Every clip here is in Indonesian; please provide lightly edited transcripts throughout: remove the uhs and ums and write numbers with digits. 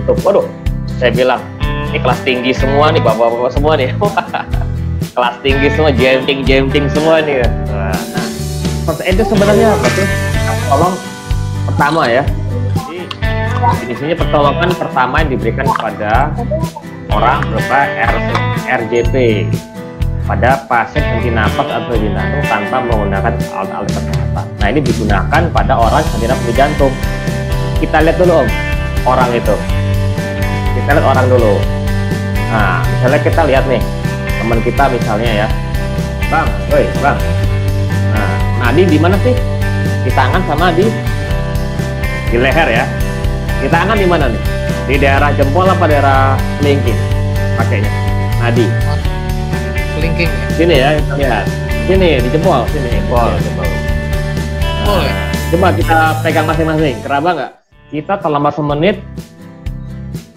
Waduh, saya bilang ini kelas tinggi semua nih, bapak-bapak semua nih. Kelas tinggi semua, jenting semua nih. Nah, first aid itu sebenarnya apa sih? Tolong pertama ya. Jadi definisinya pertolongan pertama yang diberikan kepada orang berupa RJP pada pasien henti napas atau henti jantung tanpa menggunakan alat-alat kesehatan. Nah, ini digunakan pada orang yang henti napas henti jantung. Kita lihat dulu Om, orang itu. Kita lihat orang dulu. Nah, misalnya kita lihat nih, teman kita misalnya ya, Bang, woi Bang. Nah, nadi di mana sih? Di tangan sama di leher ya. Di tangan di mana nih? Di daerah jempol apa daerah kelingking? Pakainya nadi. Kelingking ya? Sini ya, kita lihat. Sini di jempol, sini jempol. Boleh. Coba kita pegang masing-masing. Keraba nggak? Kita terlambat semenit,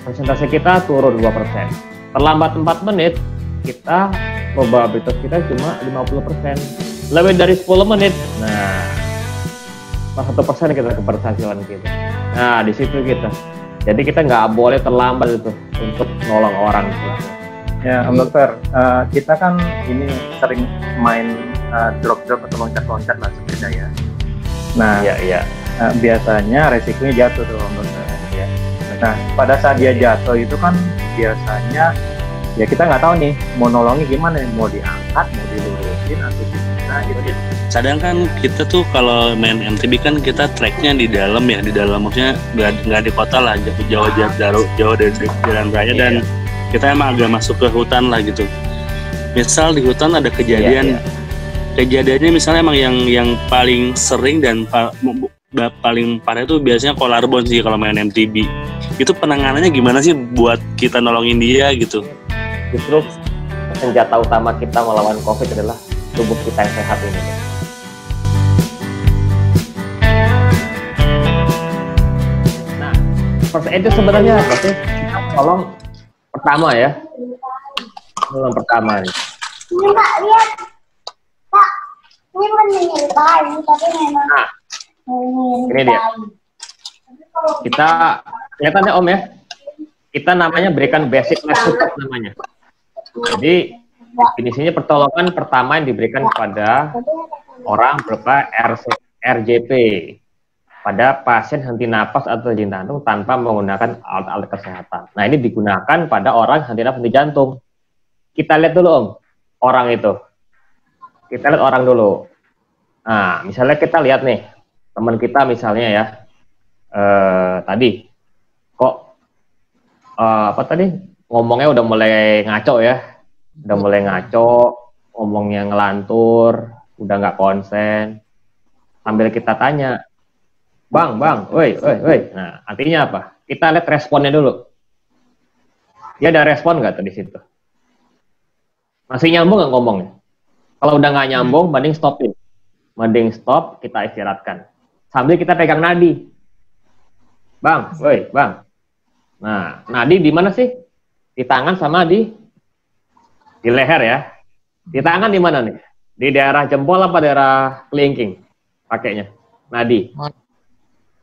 presentasi kita turun 2%. Terlambat 4 menit, kita probabilitas kita cuma 50%. Lebih dari 10 menit, nah 1% kita keberhasilan kita. Nah di situ kita. Jadi kita nggak boleh terlambat itu untuk nolong orang. Ya, Om Dokter, kita kan ini sering main drop-drop atau loncat-loncat lah sepeda ya. Nah, iya. Biasanya resikonya jatuh tuh Om Dokter. Ya. Nah, pada saat dia jatuh itu kan biasanya ya kita nggak tahu nih mau nolongnya gimana, mau diangkat, mau dilurusin atau gimana gitu. Kadang kan kita tuh kalau main MTB kan kita tracknya di dalam ya, di dalam maksudnya nggak di kota lah, jauh dari jalan raya dan kita emang agak masuk ke hutan lah gitu. Misal di hutan ada kejadian, kejadiannya misalnya emang yang paling sering dan paling parah itu biasanya collarbone sih kalau main MTB. Itu penanganannya gimana sih buat kita nolongin dia gitu? Justru senjata utama kita melawan COVID adalah tubuh kita yang sehat ini. Nah, first aid itu sebenarnya apa sih? Tolong pertama ya. Tolong pertama nih. Ini Pak, lihat. Pak, ini menyerupai, tapi memang Nah, ini dia. Kita kelihatannya Om ya. Kita namanya berikan basic life support namanya. Jadi definisinya pertolongan pertama yang diberikan kepada orang berupa RJP pada pasien henti napas atau henti jantung tanpa menggunakan alat-alat kesehatan. Nah, ini digunakan pada orang henti napas henti jantung. Kita lihat dulu Om, orang itu. Kita lihat orang dulu. Nah, misalnya kita lihat nih, teman kita misalnya ya, tadi kok apa tadi? Ngomongnya udah mulai ngaco ya, ngomongnya ngelantur, udah nggak konsen. Sambil kita tanya, bang, woi. Nah, artinya apa? Kita lihat responnya dulu. Dia ada respon nggak tuh di situ? Masih nyambung nggak ngomongnya? Kalau udah nggak nyambung, mending stopin. Mending stop, kita istirahatkan. Sambil kita pegang nadi. Bang, woi, bang. Nah, nadi di mana sih? Di tangan sama di leher ya. Di tangan di mana nih? Di daerah jempol apa daerah kelingking? Pakainya nadi.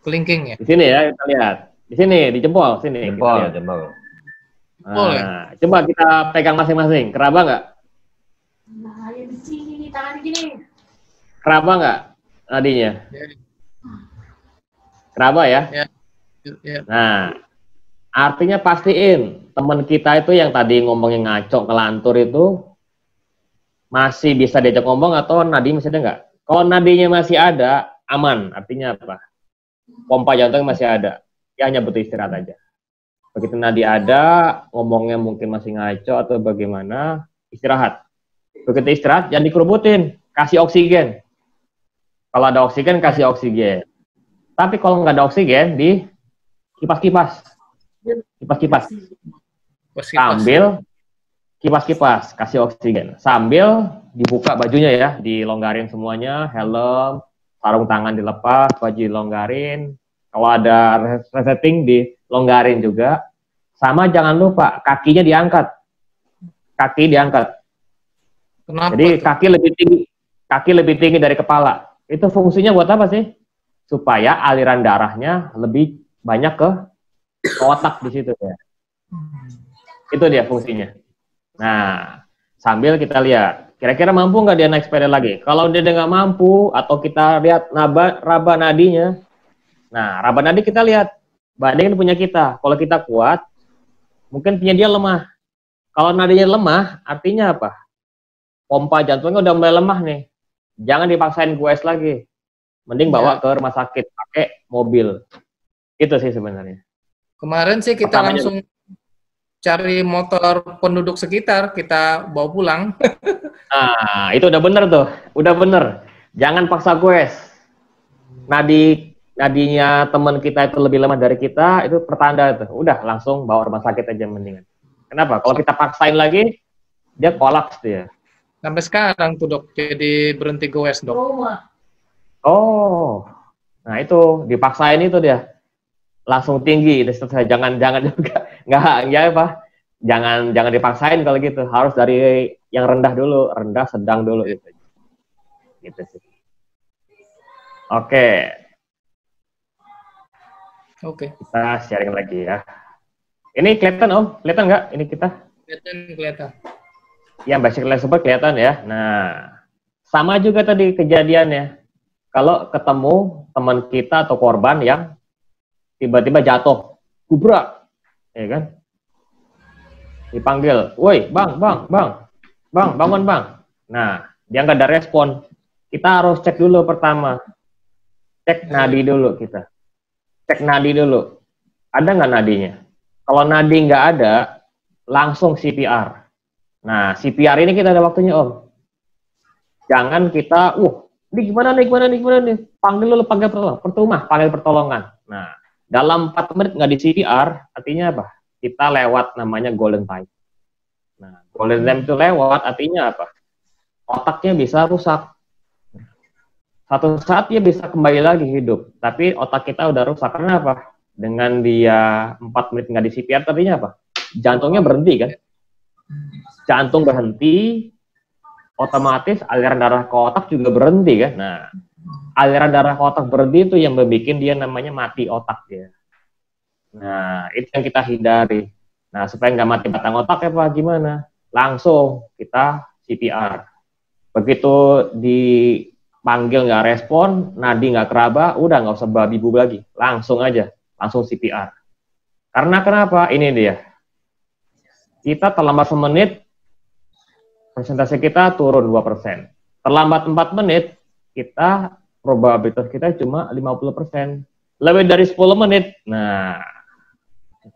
Kelingking ya? Di sini ya, kita lihat. Di sini, di jempol, sini. Jempol. Nah, coba kita pegang masing-masing. Keraba nggak? Nah, di sini, tangan di sini. Keraba nggak nadinya? Keraba ya? Ya. Nah, artinya pastiin teman kita itu yang tadi ngomongnya ngaco, ngelantur itu masih bisa diajak ngomong atau nadi masih ada nggak? Kalau nadinya masih ada, aman. Artinya apa? Pompa jantungnya masih ada. Ya hanya butuh istirahat aja. Begitu nadi ada, ngomongnya mungkin masih ngaco atau bagaimana, istirahat. Begitu istirahat, jangan dikerubutin. Kasih oksigen. Kalau ada oksigen, kasih oksigen. Tapi kalau nggak ada oksigen, di kipas-kipas. Sambil kipas-kipas, kasih oksigen. Sambil dibuka bajunya ya, dilonggarin semuanya, helm, sarung tangan dilepas, baju dilonggarin. Kalau ada resetting dilonggarin juga. Sama jangan lupa kakinya diangkat. Kaki diangkat. Kenapa? Jadi kaki lebih tinggi dari kepala. Itu fungsinya buat apa sih? Supaya aliran darahnya lebih banyak ke ke otak di situ ya. Itu dia fungsinya. Nah, sambil kita lihat, kira-kira mampu nggak dia naik sepeda lagi? Kalau dia nggak mampu, atau kita lihat raba nadinya, nah, raba nadi kita lihat, bandingin punya kita. Kalau kita kuat, mungkin punya dia lemah. Kalau nadinya lemah, artinya apa? Pompa jantungnya udah mulai lemah nih. Jangan dipaksain goes lagi. Mending bawa ke rumah sakit, pakai mobil. Itu sih sebenarnya. Kemarin sih kita Pertamanya langsung cari motor penduduk sekitar, kita bawa pulang. Nah, itu udah bener tuh. Udah bener. Jangan paksa goes. Nadinya teman kita itu lebih lemah dari kita, itu pertanda tuh. Udah, langsung bawa rumah sakit aja mendingan. Kenapa? Kalau kita paksain lagi, dia kolaps dia. Sampai sekarang tuh dok, jadi berhenti goes dok. Oh, nah itu dipaksain itu dia. Langsung tinggi, jangan juga nggak ya apa, jangan dipaksain kalau gitu, harus dari yang rendah dulu, rendah sedang dulu gitu sih. Oke, kita sharing lagi ya. Ini kelihatan Om, kelihatan nggak ini kita? Kelihatan. Yang basic life support kelihatan ya. Nah, sama juga tadi kejadiannya. Kalau ketemu teman kita atau korban yang tiba-tiba jatuh, gubrak, ya kan? Dipanggil, woi, bang, bangun bang. Nah, dia nggak ada respon. Kita harus cek dulu pertama, cek nadi dulu kita, cek nadi dulu. Ada nggak nadinya? Kalau nadi nggak ada, langsung CPR. Nah, CPR ini kita ada waktunya Om. Jangan kita, ini gimana nih? Panggil pertolongan. Nah, dalam 4 menit nggak di CPR, artinya apa? Kita lewat namanya golden time. Nah, golden time itu lewat, artinya apa? Otaknya bisa rusak. Satu saat dia bisa kembali lagi hidup, tapi otak kita udah rusak. Karena apa? Dengan dia 4 menit nggak di CPR, artinya apa? Jantungnya berhenti kan? Jantung berhenti, otomatis aliran darah ke otak juga berhenti kan? Nah, aliran darah ke otak berhenti itu yang membuat dia namanya mati otak dia. Nah, itu yang kita hindari. Nah, supaya nggak mati batang otak ya Pak, gimana? Langsung kita CPR. Begitu dipanggil nggak respon, nadi nggak keraba, udah nggak usah babi bu lagi. Langsung aja, langsung CPR. Karena kenapa? Ini dia. Kita terlambat semenit, persentase kita turun 2%. Terlambat 4 menit, kita probabilitas kita cuma 50%. Lebih dari 10 menit, nah,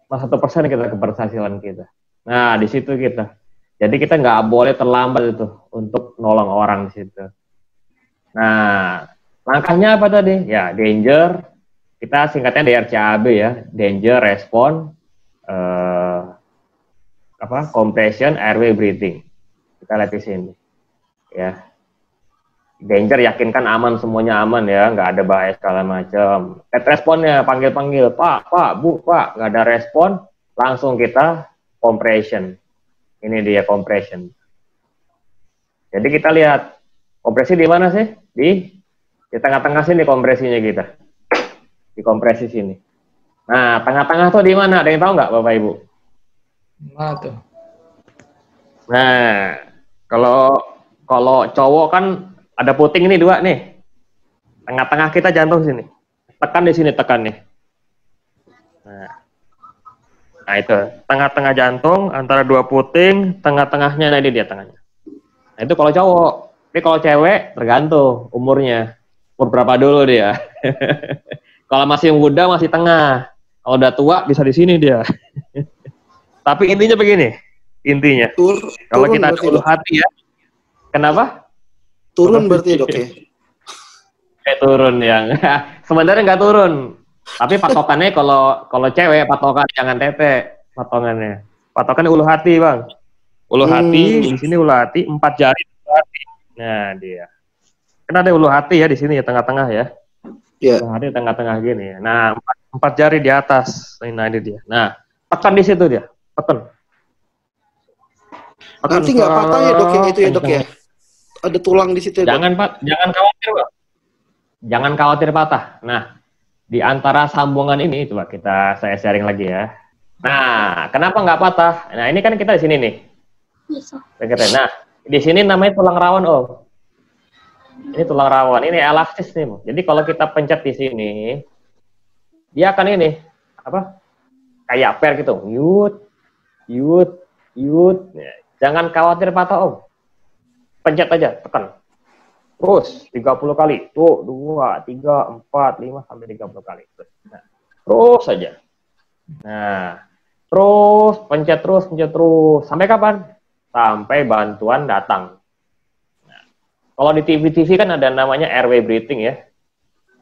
1% kita keberhasilan kita. Nah, di situ kita. Jadi kita nggak boleh terlambat itu untuk nolong orang di situ. Nah, langkahnya apa tadi? Ya, danger. Kita singkatnya DRCAB ya, danger, respon, compression, airway, breathing. Kita lihat di sini. Ya. Danger, yakinkan aman, semuanya aman ya, nggak ada bahaya segala macam. Responnya panggil-panggil, Pak, Bu, Pak, nggak ada respon, langsung kita compression. Ini dia compression. Jadi kita lihat kompresi di mana sih? Di tengah-tengah sini kompresinya kita. Di kompresi sini. Nah, tengah-tengah tuh di mana? Ada yang tahu nggak, Bapak Ibu? Mana tuh? Nah, kalau cowok kan ada puting ini 2 nih. Tengah-tengah kita jantung sini. Tekan di sini, tekan nih. Nah itu, tengah-tengah jantung, antara 2 puting, tengah-tengahnya, nah ini dia tengahnya. Nah itu kalau cowok. Tapi kalau cewek, tergantung umurnya. Umur berapa dulu dia. Kalau masih muda, masih tengah. Kalau udah tua, bisa di sini dia. Tapi intinya begini. Intinya. Kalau kita ada ulu hati ya. Kenapa? Turun berarti dok ya? Turun yang. Sebenarnya nggak turun. Tapi patokannya kalau cewek, patokan jangan tete. Patokannya. Patokannya ulu hati bang. Ulu hati, di sini ulu hati, 4 jari ulu hati. Nah dia. Kan ada ulu hati ya di sini ya, tengah-tengah ya. Iya. Ulu hati tengah-tengah gini. Nah 4 jari di atas. Nah ini dia. Nah tekan di situ dia. Tekan. Nanti nggak patah ya dok yang itu ya dok ya? Ada tulang di situ ya dok? Jangan khawatir bang. Jangan khawatir patah. Nah di antara sambungan ini, coba saya sharing lagi ya. Nah, kenapa nggak patah? Nah, ini kan kita di sini nih. Nah, di sini namanya tulang rawan, Om. Ini tulang rawan, ini elastis nih. Jadi kalau kita pencet di sini, dia akan ini, apa? Kayak per gitu. Yut. Jangan khawatir patah, Om. Pencet aja, tekan. Terus 30 kali. Tuh, 2, 3, 4, 5 sampai 30 kali. Nah, terus saja. Nah, terus pencet terus. Sampai kapan? Sampai bantuan datang. Nah, kalau di TV-TV kan ada namanya airway breathing ya.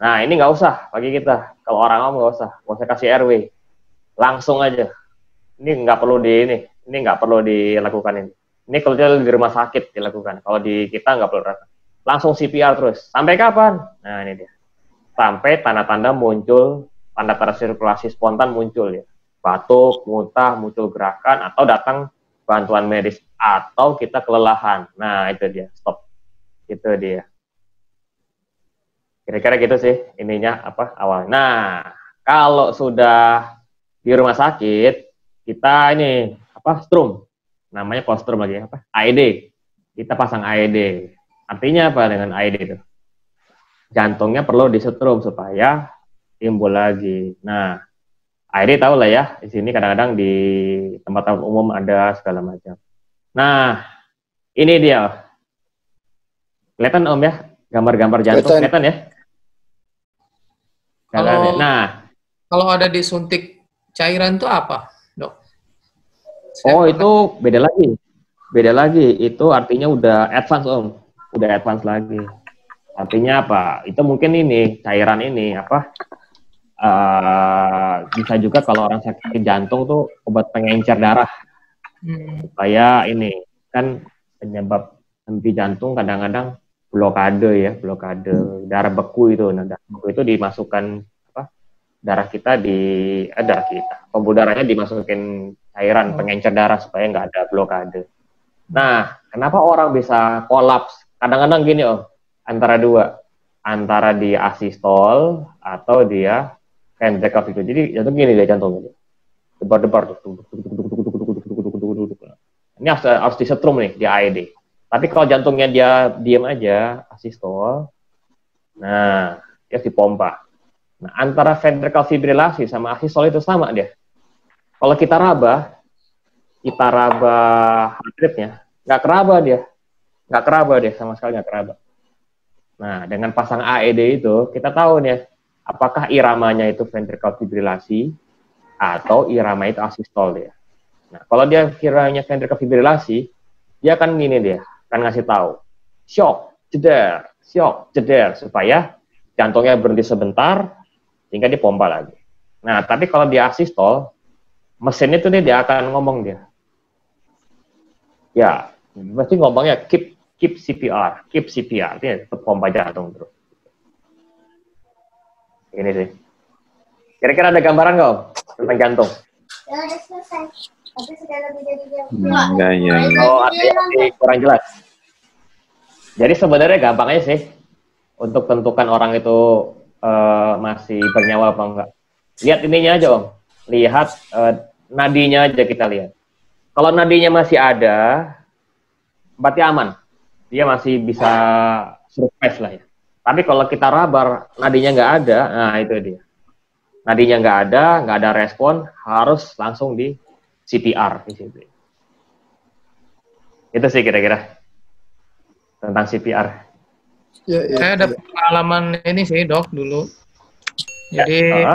Nah, ini nggak usah bagi kita. Kalau orang awam nggak usah kasih airway. Langsung aja. Ini nggak perlu dilakukan ini. Ini kalau di rumah sakit dilakukan. Kalau di kita nggak perlu langsung CPR terus. Sampai kapan? Nah, ini dia. Sampai tanda-tanda muncul, tanda-tanda sirkulasi spontan muncul ya. Batuk, muntah, muncul gerakan, atau datang bantuan medis, atau kita kelelahan. Nah, itu dia. Stop. Itu dia. Kira-kira gitu sih ininya awalnya. Nah, kalau sudah di rumah sakit, kita ini strum. Namanya kostrum lagi AED. Kita pasang AED. Artinya apa dengan AED itu? Jantungnya perlu disetrum supaya timbul lagi. Nah, AED tahu lah ya, di sini kadang-kadang di tempat umum ada segala macam. Nah, ini dia. Kelihatan Om ya, gambar-gambar jantung kelihatan ya? Kalau ada disuntik cairan itu apa, Dok? Itu beda lagi. Itu artinya udah advance Om, udah advance lagi. Artinya apa? Itu mungkin ini cairan ini bisa juga kalau orang sakit jantung tuh obat pengencer darah. Supaya ini kan penyebab henti jantung kadang-kadang blokade darah beku itu. Nah, darah beku itu dimasukkan darah kita pembuluh darahnya dimasukin cairan pengencer darah supaya nggak ada blokade. Nah, kenapa orang bisa kolaps? Kadang-kadang gini antara dua, antara dia asistol atau dia ventricle itu. Jadi jantung gini dia jantungnya, debar-debar tuh. Ini harus disetrum nih di AED. Tapi kalau jantungnya dia diam aja, asistol, nah dia dipompa. Nah, antara ventricle fibrilasi sama asistol itu sama dia. Kalau kita raba heart rate-nya, nggak keraba dia, sama sekali nggak keraba. Nah, dengan pasang AED itu, kita tahu nih, apakah iramanya itu ventricle fibrilasi atau irama itu asistol dia. Nah, kalau dia kiranya ventricle fibrilasi, dia akan ngasih tahu, shock, jeder, supaya jantungnya berhenti sebentar, sehingga dipompa lagi. Nah, tapi kalau dia asistol, mesin itu dia akan ngomong dia. Ya, pasti ngomongnya keep CPR, artinya tetap pompa jantung terus. Ini sih. Kira-kira ada gambaran nggak tentang jantung? Ya, udah selesai. Tapi sudah lebih dari jam. Artinya kurang jelas. Jadi sebenarnya gampang aja sih untuk tentukan orang itu masih bernyawa apa enggak. Lihat ininya aja Om. Lihat nadinya aja kita lihat. Kalau nadinya masih ada, berarti aman. Dia masih bisa survive lah ya. Tapi kalau kita rabar, nadinya nggak ada, nah itu dia. Nadinya nggak ada respon, harus langsung di CPR di situ. Itu sih kira-kira tentang CPR. Saya ada pengalaman ini sih Dok dulu. Jadi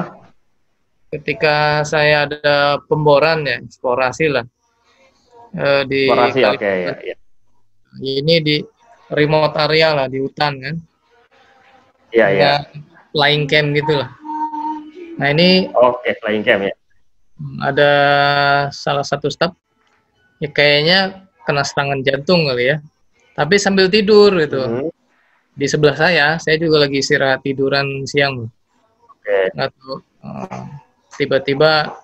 ketika saya ada pemboran ya, eksplorasi lah di ini di remote area lah di hutan kan. Iya. Flying camp gitulah. Nah ini flying camp ya. Ada salah satu staf ya kayaknya kena serangan jantung kali ya. Tapi sambil tidur gitu. Di sebelah saya juga lagi istirahat tiduran siang. Tiba-tiba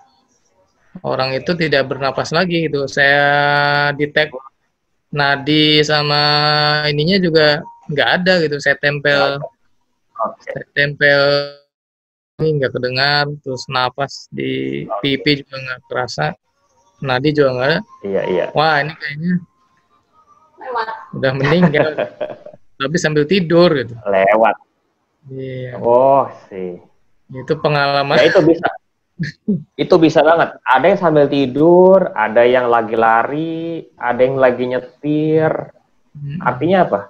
orang itu tidak bernapas lagi gitu. Saya detect nadi sama ininya juga nggak ada gitu. Saya tempel nggak kedengar, terus napas di pipi juga nggak kerasa, nadi juga nggak ada. Iya, iya. Wah, ini kayaknya udah meninggal, tapi sambil tidur gitu. Lewat. Iya, Oh, sih. itu pengalaman. Ya itu bisa. Itu bisa banget. Ada yang sambil tidur, ada yang lagi lari, ada yang lagi nyetir. Artinya apa?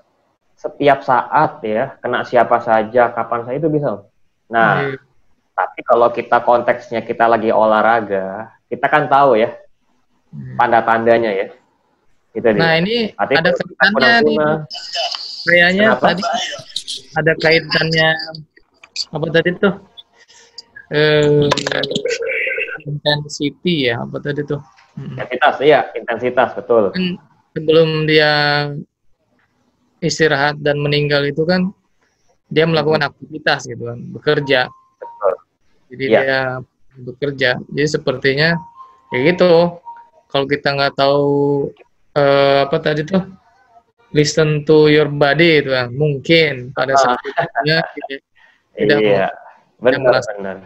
Setiap saat ya, kena siapa saja, kapan saja itu bisa. Nah, Iya. tapi kalau kita konteksnya kita lagi olahraga, kita kan tahu ya tanda-tandanya ya. Gitu Nah, dia. ini Artinya ada kalau kita kaitannya nih. guna-guna, Kayaknya Kenapa? tadi ada kaitannya apa tadi tuh? Eh, intensity ya, apa tadi tuh? intensitas, iya, intensitas, betul. Kan sebelum dia istirahat dan meninggal itu kan dia melakukan aktivitas gitu kan, bekerja. Betul. Jadi Iya. dia bekerja. Jadi sepertinya kayak gitu. Kalau kita nggak tahu apa tadi tuh, listen to your body itu kan, mungkin pada saat itu dia tidak Iya, benar, merasa- benar.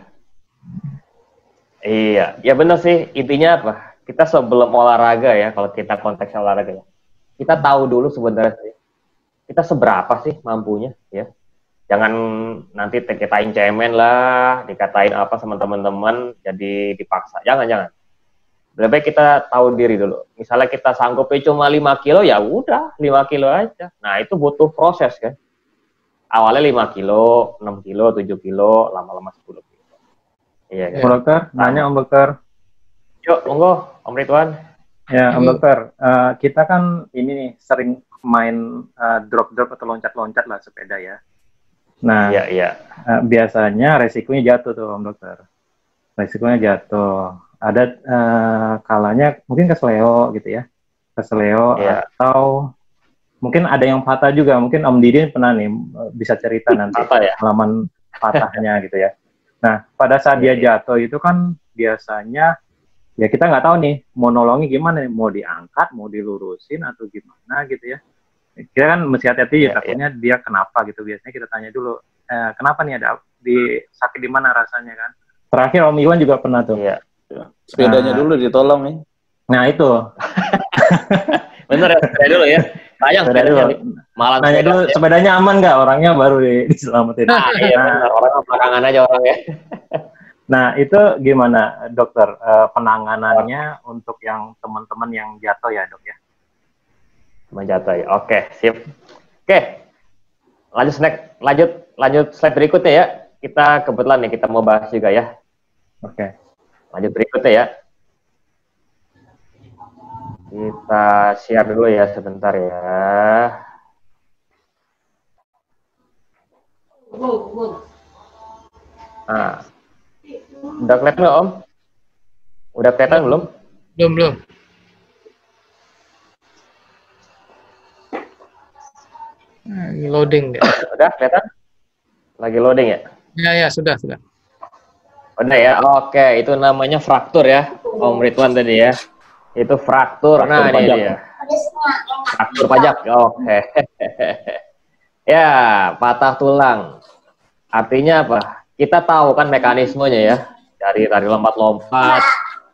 Iya, ya benar sih. Intinya apa? Kita sebelum olahraga ya, kalau kita konteks olahraga ya, kita tahu dulu sebenarnya sih, kita seberapa sih mampunya ya. Jangan nanti dikatain cemen lah, dikatain apa sama teman-teman, jadi dipaksa. Jangan. Lebih baik kita tahu diri dulu. Misalnya kita sanggupnya cuma 5 kilo, ya udah 5 kilo aja. Nah, itu butuh proses kan. Awalnya 5 kilo, 6 kilo, 7 kilo, lama-lama 10 kilo. Iya kan? Om Dokter, nanya Om Dokter. Yuk, monggo, Om Ridwan. Ya, Om Dokter, kita kan ini nih sering main drop-drop atau loncat-loncat lah sepeda ya. Nah, Iya. biasanya resikonya jatuh tuh Om Dokter. Resikonya jatuh. Ada kalanya mungkin kesleo gitu ya. Kesleo Iya. atau mungkin ada yang patah juga. Mungkin Om Didin pernah nih bisa cerita nanti Patah ya? pengalaman patahnya gitu ya. Nah, pada saat dia jatuh itu kan biasanya ya kita nggak tahu nih mau nolongnya gimana, mau diangkat, mau dilurusin atau gimana gitu ya. Kita kan mesti hati-hati ya, takutnya dia kenapa gitu. Biasanya kita tanya dulu, kenapa nih, ada di sakit di mana rasanya kan. Terakhir Om Iwan juga pernah tuh. Iya. Sepedanya dulu ditolong nih. Nah itu, Bener ya, sepeda dulu ya. Sayang sepeda sepedanya dulu. nih. Malam Nanya sepeda dulu ya. sepedanya aman nggak, orangnya baru diselamatin. Nah, iya benar. Orang belakangan aja orangnya. Nah itu gimana dokter, penanganannya untuk yang teman-teman yang jatuh ya dok ya? Jatuh ya. Oke, sip. Oke. Lanjut slide berikutnya ya. Kita kebetulan nih kita mau bahas juga ya. Oke. Lanjut berikutnya ya. Kita share dulu ya sebentar ya. Nah, udah kelihatan nggak Om? Udah kelihatan belum? Belum. Lagi loading deh. Udah kelihatan? Lagi loading ya? Ya, sudah. Udah ya, oke. Itu namanya fraktur ya, Om Ridwan tadi ya. Itu fraktur. Nah, ini dia. Fraktur pajak. Oke. Ya, patah tulang. Artinya apa? Kita tahu kan mekanismenya ya. Dari lompat-lompat,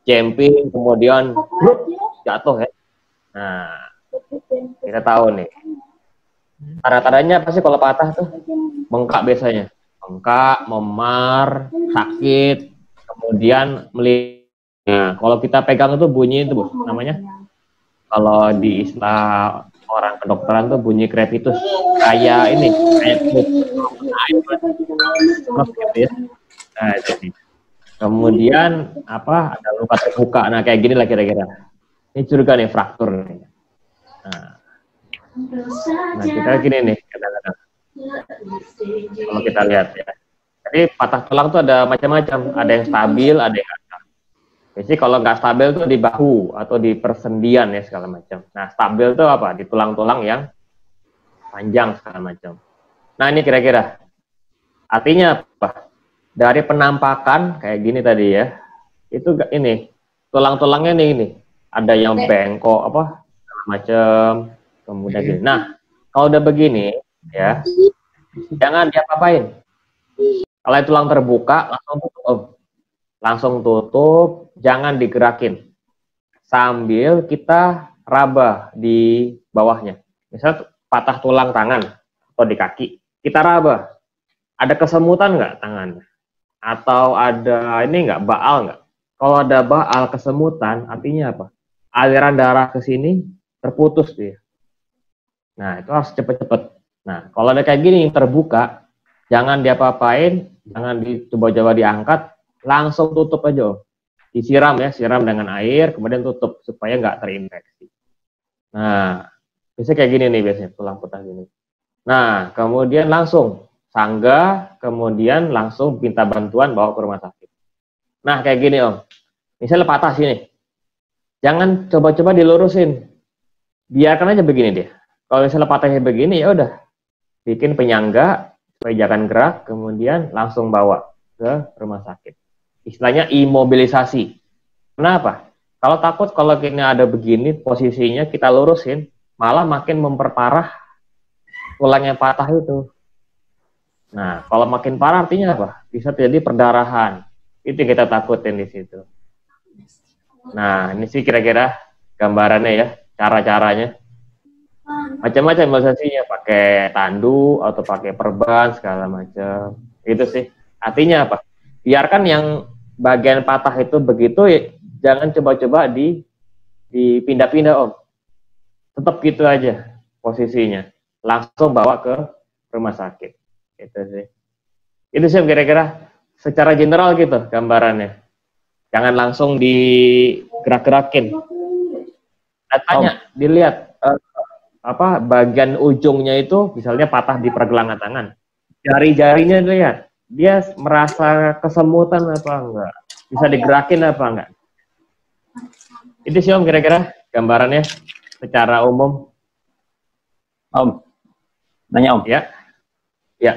jumping, kemudian jatuh ya. Nah, kita tahu nih. Tanda-tandanya apa sih kalau patah tuh? Bengkak biasanya. Bengkak, memar, sakit, kemudian melihat. Nah, kalau kita pegang itu bunyi itu, Bu, namanya. Kalau di istilah orang kedokteran tuh bunyi crepitus. Kayak ini, kayak gitu ya. Nah, jadi. Kemudian apa? Ada luka terbuka. Nah, kayak gini lah kira-kira. Ini curiga nih fraktur nih. Nah, kita gini nih kadang-kadang. Kalau kita lihat ya. Jadi patah tulang tuh ada macam-macam. Ada yang stabil, ada yang enggak. Jadi kalau nggak stabil tuh di bahu atau di persendian ya segala macam. Nah, stabil tuh apa? Di tulang-tulang yang panjang segala macam. Nah, ini kira-kira. Artinya apa? Dari penampakan kayak gini tadi ya. Itu ini tulang-tulangnya nih ini. Ada yang bengkok apa segala macam. Kemudian gini. Nah, kalau udah begini ya, jangan diapa-apain. Kalau tulang terbuka, langsung tutup, Om. Langsung tutup, jangan digerakin. Sambil kita raba di bawahnya. Misal patah tulang tangan atau di kaki, kita raba. Ada kesemutan nggak tangannya? Atau ada ini nggak, baal nggak? Kalau ada baal, kesemutan, artinya apa? Aliran darah ke sini terputus dia. Nah, itu harus cepet-cepet. Nah, kalau ada kayak gini terbuka, jangan diapa-apain, jangan dicoba-coba diangkat, langsung tutup aja. Disiram ya, siram dengan air, kemudian tutup supaya nggak terinfeksi. Nah, biasanya kayak gini nih biasanya, tulang patah gini. Nah, kemudian langsung sanggah, kemudian langsung minta bantuan bawa ke rumah sakit. Nah, kayak gini Om. Misalnya patah sini. Jangan coba-coba dilurusin. Biarkan aja begini dia. Kalau misalnya patahnya begini, ya udah. Bikin penyangga, supaya jangan gerak, kemudian langsung bawa ke rumah sakit. Istilahnya imobilisasi. Kenapa? Kalau takut kalau kita ada begini, posisinya kita lurusin, malah makin memperparah tulang yang patah itu. Nah, kalau makin parah artinya apa? Bisa terjadi perdarahan. Itu yang kita takutin di situ. Nah, ini sih kira-kira gambarannya ya, cara-caranya. Macam-macam imunisasinya, pakai tandu atau pakai perban segala macam. Itu sih. Artinya apa? Biarkan yang bagian patah itu begitu, ya, jangan coba-coba dipindah-pindah Om. Tetap gitu aja posisinya. Langsung bawa ke rumah sakit. Itu sih. Itu sih kira-kira secara general gitu gambarannya. Jangan langsung digerak-gerakin. Tanya, dilihat bagian ujungnya itu misalnya patah di pergelangan tangan. Jari-jarinya lihat, dia merasa kesemutan apa enggak? Bisa digerakin apa enggak? Itu sih Om kira-kira gambarannya secara umum. Om, nanya Om. Ya. Ya.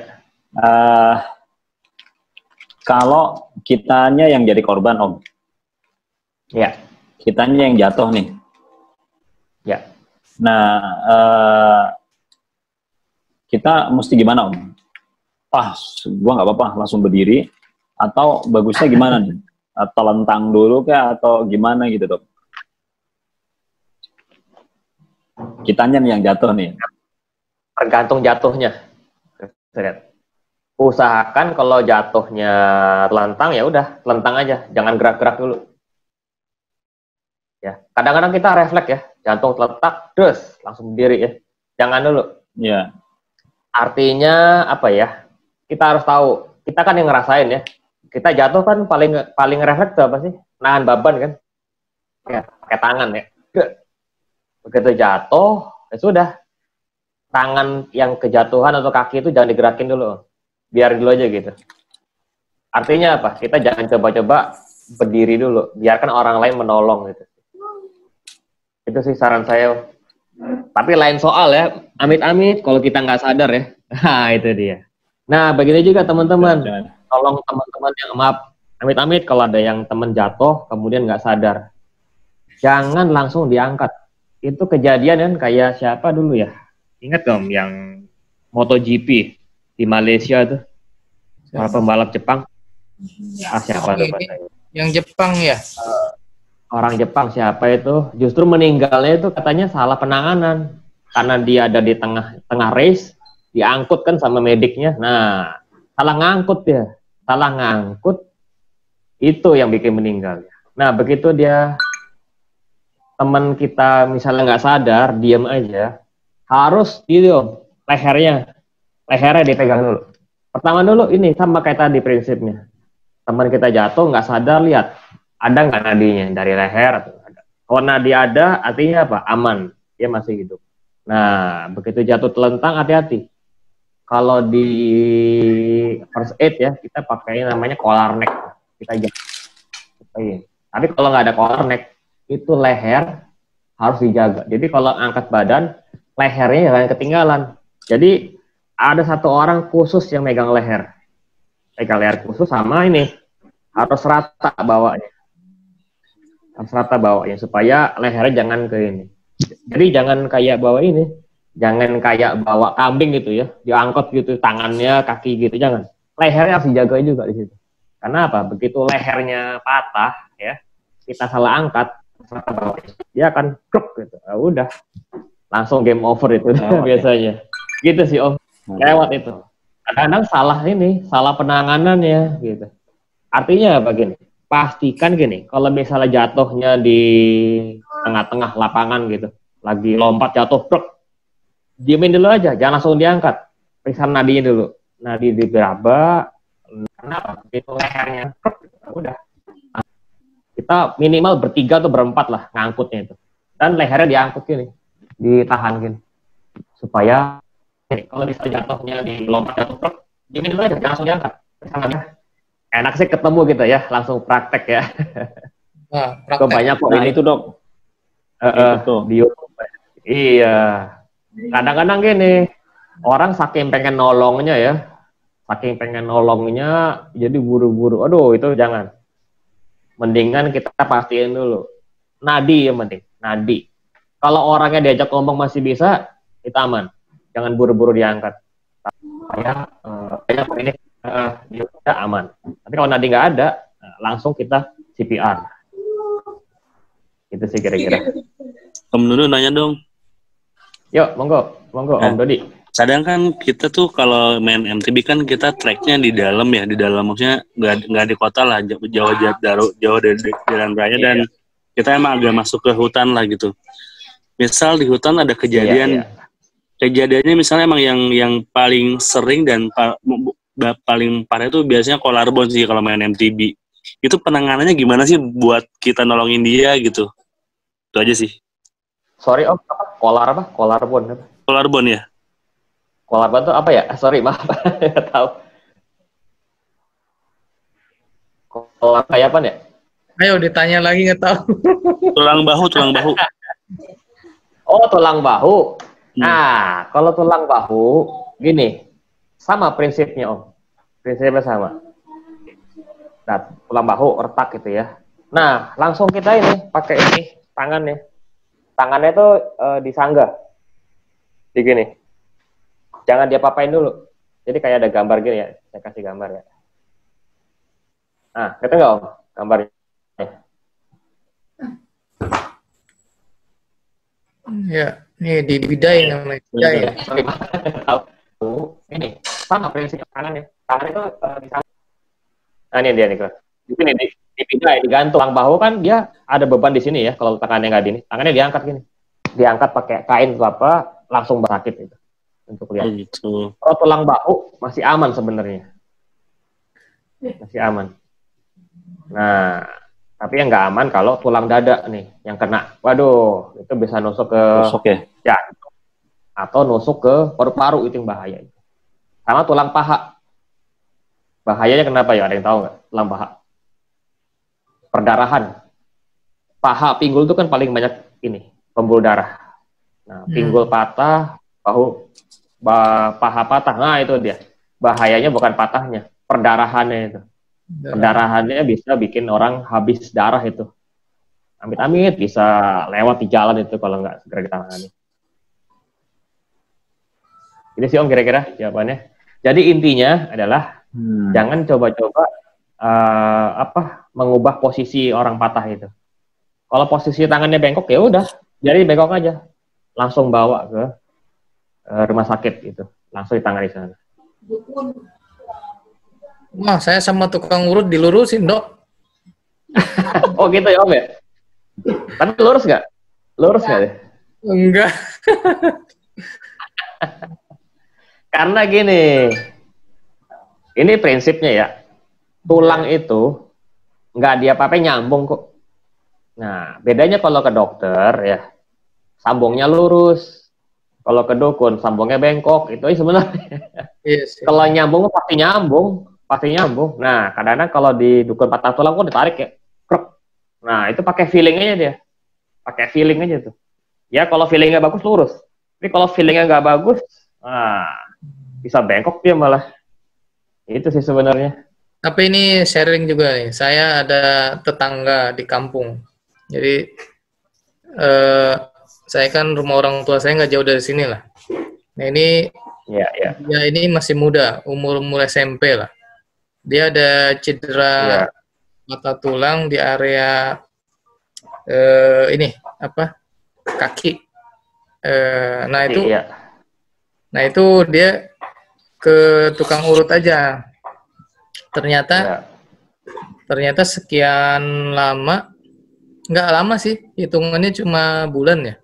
Kalau kitanya yang jadi korban Om. Ya. Kitanya yang jatuh nih. Ya. Nah, kita mesti gimana Om? Gua nggak apa-apa, langsung berdiri. Atau bagusnya gimana nih? Atau lentang dulu kayak atau gimana gitu Dok? Kitanya nih yang jatuh nih. Tergantung jatuhnya. Usahakan kalau jatuhnya telentang ya udah telentang aja, jangan gerak-gerak dulu. Ya, kadang-kadang kita refleks ya, jantung terletak, terus langsung berdiri ya. Jangan dulu. Ya. Artinya apa ya? Kita harus tahu. Kita kan yang ngerasain ya. Kita jatuh kan paling refleks apa sih? Nahan beban kan? Ya, pakai tangan ya. Begitu jatuh, ya sudah. Tangan yang kejatuhan atau kaki itu jangan digerakin dulu. Biar dulu aja gitu. Artinya apa? Kita jangan coba-coba berdiri dulu. Biarkan orang lain menolong gitu. Itu sih saran saya. Tapi lain soal ya. Amit-amit kalau kita nggak sadar ya. Nah, itu dia. Nah, begini juga teman-teman. Tolong teman-teman yang maaf. Amit-amit kalau ada yang teman jatuh kemudian nggak sadar. Jangan langsung diangkat. Itu kejadian kan kayak siapa dulu ya? Ingat dong yang MotoGP di Malaysia tuh, para pembalap Jepang. Siapa tuh? Yang Jepang ya? Orang Jepang siapa itu? Justru meninggalnya itu katanya salah penanganan karena dia ada di tengah race, diangkut kan sama mediknya. Nah, salah ngangkut dia, salah ngangkut itu yang bikin meninggal. Nah, begitu dia teman kita misalnya nggak sadar, diam aja. Harus gitu, lehernya dipegang dulu. Pertama dulu ini sama kayak tadi prinsipnya. Teman kita jatuh nggak sadar, lihat ada nggak nadinya dari leher atau ada. Kalau nadi ada, artinya apa? Aman, dia masih hidup. Nah, begitu jatuh telentang, hati-hati. Kalau di first aid ya, kita pakai namanya collar neck. Kita jaga. Tapi kalau nggak ada collar neck, itu leher harus dijaga. Jadi kalau angkat badan, lehernya jangan ketinggalan. Jadi ada satu orang khusus yang megang leher. Pegang leher khusus sama ini. Harus rata bawanya. Harus rata bawanya supaya lehernya jangan ke ini. Jadi jangan kayak bawa ini. Jangan kayak bawa kambing gitu ya. Diangkut gitu tangannya, kaki gitu. Jangan. lehernya harus dijaga juga di situ. Karena apa? Begitu lehernya patah, ya, kita salah angkat, dia akan kruk gitu. Nah, udah, langsung game over itu biasanya. Gitu sih Om, lewat itu. Kadang-kadang salah ini, salah penanganannya gitu. Artinya apa gini? Pastikan gini, kalau misalnya jatuhnya di tengah-tengah lapangan gitu, lagi lompat jatuh, kruk, diemin dulu aja, jangan langsung diangkat. Periksa nadinya dulu. Nadi diraba, kenapa? Itu lehernya, udah. Kita minimal bertiga atau berempat lah ngangkutnya itu. Dan lehernya diangkut gini, ditahan gini. Supaya kalau bisa jatuhnya di lompat jatuh truk, diemin dulu aja, jangan langsung diangkat. Periksa nadinya. Enak sih ketemu gitu ya, langsung praktek ya. Praktek. Banyak kok Nah itu dok. di YouTube. Iya. Kadang-kadang gini, orang saking pengen nolongnya ya, jadi buru-buru. Aduh, itu jangan. Mendingan kita pastiin dulu. Nadi yang penting, nadi. Kalau orangnya diajak ngomong masih bisa, itu aman. Jangan buru-buru diangkat. Supaya banyak ini dia aman. Tapi kalau nadi nggak ada, langsung kita CPR. Itu sih kira-kira. Om Dodo nanya dong. Yuk, monggo Om Dodi. Kadang kan kita tuh kalau main MTB kan kita tracknya di dalam ya, di dalam maksudnya nggak di kota lah, jauh dari jalan raya dan kita emang agak masuk ke hutan lah gitu. Misal di hutan ada kejadian, kejadiannya misalnya emang yang paling sering dan paling parah itu biasanya collarbone sih kalau main MTB. Itu penanganannya gimana sih buat kita nolongin dia gitu? Itu aja sih. Sorry Om, collarbone. Collarbone ya? Collarbone itu apa ya? Sorry, maaf. Nggak tahu. Collarbone kayak apa ya? Ayo ditanya lagi, nggak tahu. Tulang bahu. Oh, tulang bahu. Nah, kalau tulang bahu, gini, sama prinsipnya Om. Prinsipnya sama. Nah, tulang bahu, retak gitu ya. Nah, langsung kita ini, pakai ini, tangannya. Tangannya itu disanggah. Begini. Jangan dia papain dulu. Jadi kayak ada gambar gini ya. Saya kasih gambar ya. Nah, kata nggak Om? Gambarnya. Ya, ini di bidai namanya. Bidai ya. Sorry, tahu. Ini sama prinsip tangannya. Tangan itu disanggah. Nah, ini dia nih. Di sini di bidai, digantung. Tulang bahu kan dia ada beban di sini ya. Kalau tangannya nggak gini, tangannya diangkat gini. Diangkat pakai kain atau apa, langsung berakit itu. Untuk lihat. Gitu. Kalau tulang bahu masih aman sebenarnya. Masih aman. Nah, tapi yang nggak aman kalau tulang dada nih yang kena. Waduh, itu bisa nusuk ke jantung atau nusuk ke paru-paru, itu yang bahaya. Sama tulang paha. Bahayanya kenapa ya? Ada yang tahu nggak? Tulang paha. Perdarahan. Paha pinggul itu kan paling banyak ini, pembuluh darah. Nah, pinggul patah, paha patah. Nah, itu dia. Bahayanya bukan patahnya, perdarahannya itu. Perdarahannya bisa bikin orang habis darah itu. Amit-amit bisa lewat di jalan itu kalau nggak segera ditangani. Ini sih Om kira-kira jawabannya. Jadi intinya adalah jangan coba-coba mengubah posisi orang patah itu. Kalau posisi tangannya bengkok ya udah, jadi bengkok aja. Langsung bawa ke rumah sakit itu. Langsung ditangani sana. Wah, saya sama tukang urut dilurusin, Dok. Oh gitu ya Om ya? Tapi lurus nggak? Lurus nggak deh? Enggak. Karena gini, ini prinsipnya ya, tulang itu nggak dia apa-apa nyambung kok. Nah, bedanya kalau ke dokter ya, sambungnya lurus. Kalau ke dukun, sambungnya bengkok. Itu sebenarnya. Yes, kalau nyambung pasti nyambung. Nah, kadang-kadang kalau di dukun patah tulang kok ditarik ya, kruk. Nah, itu pakai feeling aja dia. Pakai feeling aja tuh. Ya, kalau feelingnya bagus lurus. Tapi kalau feelingnya nggak bagus, bisa bengkok dia malah. Itu sih sebenarnya. Tapi ini sharing juga nih. Saya ada tetangga di kampung. Jadi saya kan rumah orang tua saya nggak jauh dari sini lah. Nah ini, ya ini masih muda, umur SMP lah. dia ada cedera Iya. patah tulang di area ini apa kaki. Nah itu Iya. Nah itu dia ke tukang urut aja. Ternyata sekian lama, nggak lama sih, hitungannya cuma bulan ya.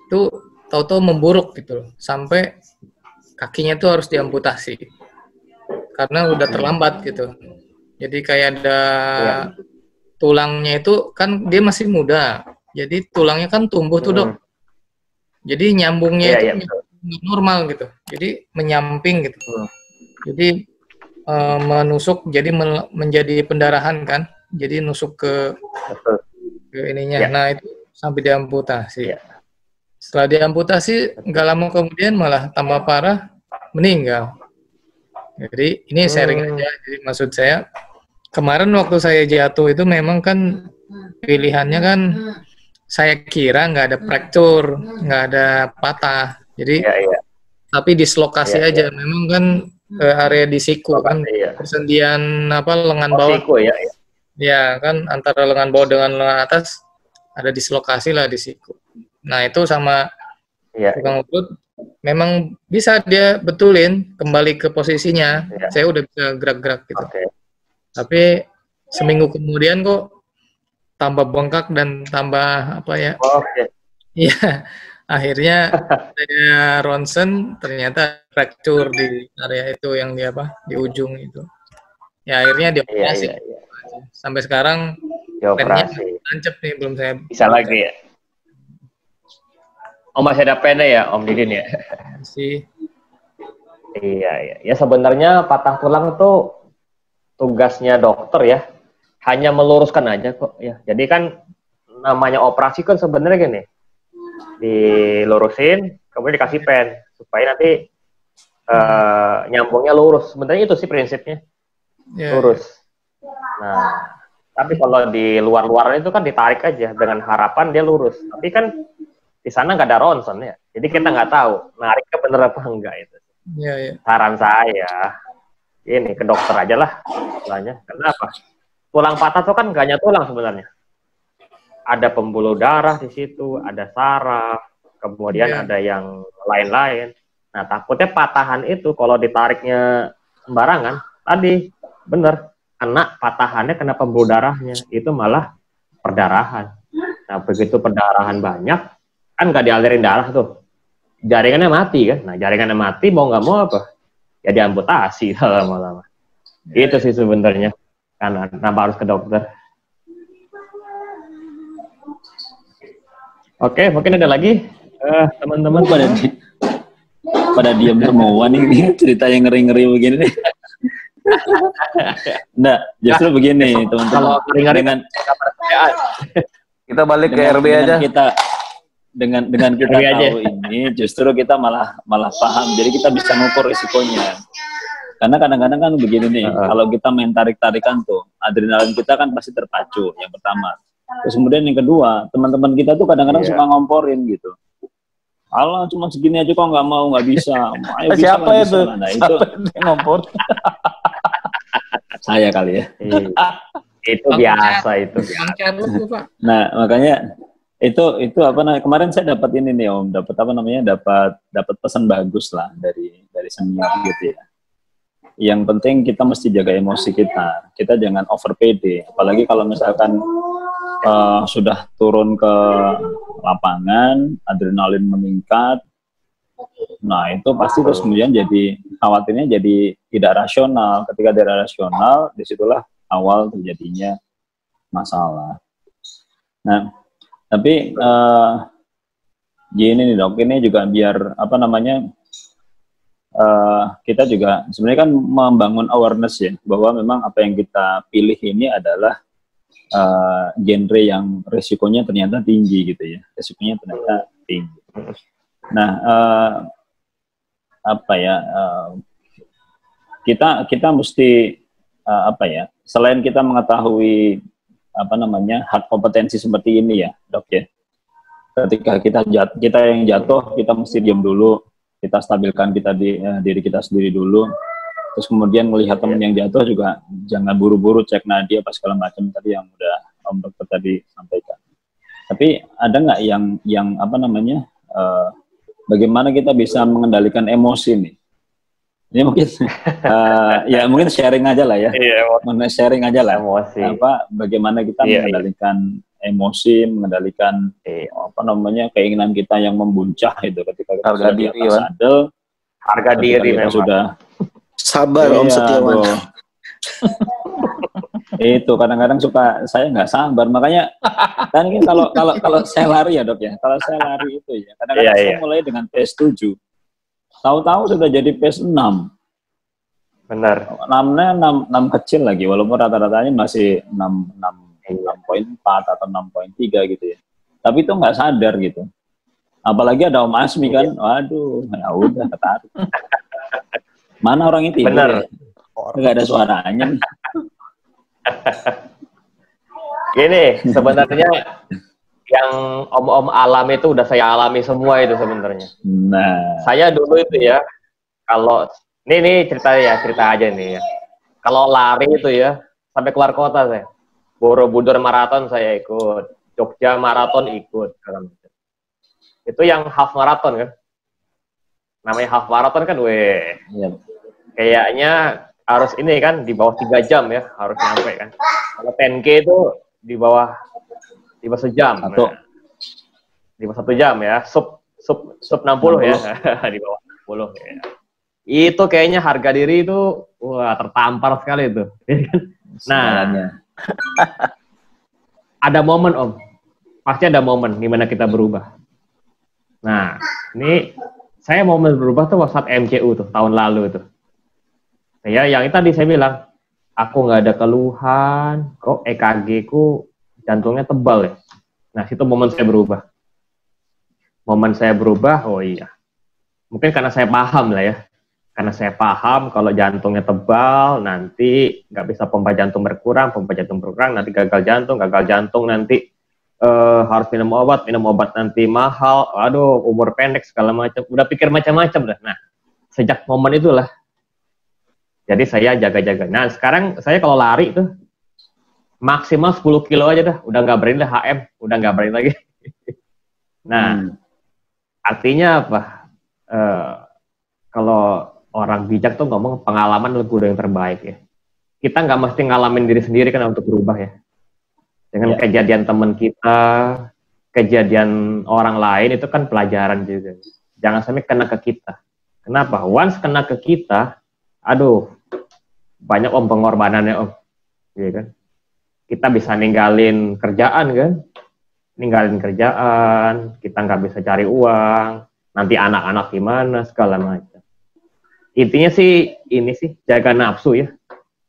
Itu tahu-tahu memburuk gitu loh, sampai kakinya tuh harus diamputasi karena udah terlambat gitu. Jadi kayak ada tulangnya itu kan dia masih muda, jadi tulangnya kan tumbuh tuh dok. Jadi nyambungnya itu normal gitu, jadi menyamping gitu. Jadi menusuk, jadi menjadi pendarahan kan, jadi nusuk ke ininya. Nah itu sampai diamputasi. Setelah diamputasi, nggak lama kemudian malah tambah parah, meninggal. Jadi ini sharing aja. Jadi maksud saya, kemarin waktu saya jatuh itu memang kan pilihannya kan, saya kira nggak ada fracture, nggak ada patah. Jadi tapi dislokasi aja. Memang kan area di siku kan, persendian apa lengan bawah. Siku ya. Ya kan antara lengan bawah dengan lengan atas ada dislokasi lah di siku. Nah itu sama tukang urut memang bisa dia betulin kembali ke posisinya. Saya udah bisa gerak-gerak gitu. Tapi seminggu kemudian kok tambah bengkak dan tambah apa ya? Iya. Akhirnya saya ronsen, ternyata fracture di area itu yang di apa? Di ujung itu. Ya akhirnya dioperasi. Sampai sekarang Dioperasi. tancap nih, belum saya bisa lagi ya. Oh masih ada pennya ya Om Didin ya? sih. Iya. Ya sebenarnya patah tulang itu tugasnya dokter ya, hanya meluruskan aja kok ya. Jadi kan namanya operasi kan sebenarnya gini, dilurusin, kemudian dikasih pen supaya nanti nyambungnya lurus. Sebenarnya itu sih prinsipnya, lurus. Nah, tapi kalau di luar-luar itu kan ditarik aja dengan harapan dia lurus. Tapi kan di sana nggak ada ronsen ya, jadi kita nggak tahu nariknya bener apa enggak itu. Saran saya, ini ke dokter aja lah, istilahnya. Kenapa? Tulang patah itu kan nggak hanya tulang sebenarnya. Ada pembuluh darah di situ, ada saraf, kemudian ada yang lain-lain. Nah takutnya patahan itu kalau ditariknya sembarangan, tadi bener, kena patahannya kena pembuluh darahnya, itu malah perdarahan. Nah begitu perdarahan banyak, kan nggak dialirin darah tuh, jaringannya mati kan. Nah jaringannya mati mau nggak mau apa? Ya diamputasi lama-lama. Itu sih sebenarnya, karena kenapa harus ke dokter. Oke, mungkin ada lagi teman-teman pada diam semua nih cerita yang ngeri-ngeri begini nih. Nah, justru begini teman-teman. Dengan kita balik ke RB aja. Dengan kita tahu ini, justru kita malah paham. Jadi kita bisa ngukur risikonya. Karena kadang-kadang kan begini nih, kalau kita main tarik-tarikan tuh, adrenalin kita kan pasti terpacu. Yang pertama. Terus kemudian yang kedua, teman-teman kita tuh kadang-kadang suka ngomporin gitu. Allah cuma segini aja kok nggak mau, nggak bisa. Ayo bisa. Siapa itu? Nah, itu ngompor. Saya kali ya. Itu biasa itu. Nah makanya itu apa namanya? Kemarin saya dapat ini nih Om, dapat apa namanya? Dapat pesan bagus lah dari senior gitu ya. Yang penting kita mesti jaga emosi kita. Kita jangan over PD. Apalagi kalau misalkan sudah turun ke lapangan, adrenalin meningkat. Nah itu pasti terus kemudian jadi khawatirnya jadi tidak rasional. Ketika tidak rasional, disitulah awal terjadinya masalah. Nah tapi gini nih dok, ini juga biar apa namanya kita juga sebenarnya kan membangun awareness ya bahwa memang apa yang kita pilih ini adalah genre yang resikonya ternyata tinggi gitu ya, resikonya ternyata tinggi. Nah, apa ya, kita mesti apa ya, selain kita mengetahui apa namanya hard kompetensi seperti ini ya, dok ya. Ketika kita yang jatuh, kita mesti diam dulu, kita stabilkan diri kita sendiri dulu. Terus kemudian melihat teman yang jatuh juga jangan buru-buru cek nadia apa segala macam tadi yang udah Om Dokter tadi sampaikan. Tapi ada nggak yang apa namanya bagaimana kita bisa mengendalikan emosi nih? Ini mungkin ya mungkin sharing aja lah ya. Sharing aja lah. Emosi. Apa bagaimana kita mengendalikan emosi, mengendalikan apa namanya keinginan kita yang membuncah itu ketika kita harga diri, harga diri kita memang. Sudah Sabar Om Setiawan. Itu kadang-kadang suka saya nggak sabar, makanya kan ini kalau saya lari ya Dok ya, kalau saya lari itu ya kadang-kadang saya mulai dengan pace 7, tahu-tahu sudah jadi pace 6. Benar. 6-nya 6 kecil lagi, walaupun rata-ratanya masih 6.4 atau 6.3 gitu ya. Tapi itu nggak sadar gitu. Apalagi ada Om Asmi kan, waduh, ya udah ketarik. Mana orang itu? Benar. Nggak ada suaranya. Gini, sebenarnya yang om-om alami itu udah saya alami semua itu sebenarnya. Nah, saya dulu itu ya, kalau ini cerita aja nih ya. Kalau lari itu ya, sampai keluar kota saya. Borobudur maraton saya ikut, Jogja maraton ikut. Itu yang half maraton kan. Namanya half maraton kan, kayaknya harus ini kan di bawah 3 jam ya, harus nyampe kan. Kalau 10K itu di bawah sejam. Nah, di bawah 1 jam ya, sub 60 ya, di bawah 60 ya. Itu kayaknya harga diri itu wah tertampar sekali itu. Nah, ada momen Om, pasti ada momen di mana kita berubah. Nah, ini saya momen berubah tuh saat MCU tuh tahun lalu tuh. Ya, yang tadi saya bilang, aku nggak ada keluhan, kok EKG ku jantungnya tebal ya. Nah, situ momen saya berubah. Momen saya berubah, oh iya. Mungkin karena saya paham lah ya. Karena saya paham kalau jantungnya tebal, nanti nggak bisa pompa jantung berkurang, nanti gagal jantung nanti harus minum obat nanti mahal, aduh umur pendek segala macam. Udah pikir macam-macam dah. Nah, sejak momen itulah. Jadi saya jaga-jaga. Nah, sekarang saya kalau lari tuh maksimal 10 kilo aja dah. Udah nggak berani lah HM. Udah nggak berani lagi. Nah, artinya apa? Kalau orang bijak tuh ngomong pengalaman adalah guru yang terbaik ya. Kita nggak mesti ngalamin diri sendiri kan untuk berubah ya. Dengan kejadian teman kita, kejadian orang lain itu kan pelajaran juga. Jangan sampai kena ke kita. Kenapa? Once kena ke kita, aduh, banyak Om pengorbanannya Om, iya kan? Kita bisa ninggalin kerjaan kan? Ninggalin kerjaan, kita nggak bisa cari uang, nanti anak-anak gimana, segala macam. Intinya sih, ini sih, jaga nafsu ya.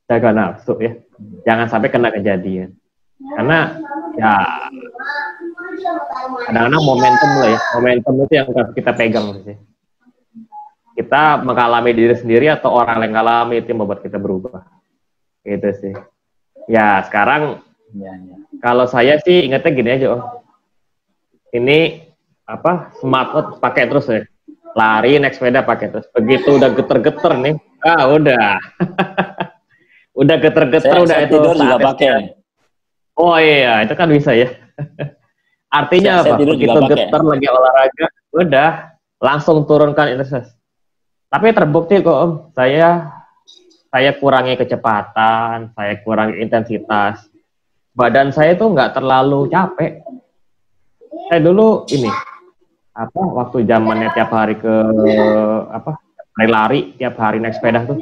Jaga nafsu ya. Jangan sampai kena kejadian. Karena, ya, kadang-kadang momentum lah ya. Momentum itu yang harus kita pegang sih. Kita mengalami diri sendiri atau orang yang mengalami itu yang membuat kita berubah. Gitu sih. Ya, sekarang kalau saya sih ingatnya gini aja Om. Ini apa? Smartwatch pakai terus ya. Lari, naik sepeda pakai terus. Begitu udah geter-geter nih. Udah. Udah geter-geter udah itu tidur juga pakai. Oh iya, itu kan bisa ya. Artinya apa? Begitu geter lagi olahraga, udah langsung turunkan intensitas. Tapi terbukti kok Om, saya kurangi kecepatan, saya kurangi intensitas. Badan saya tuh nggak terlalu capek. Saya dulu ini waktu zamannya tiap hari lari, tiap hari naik sepeda tuh,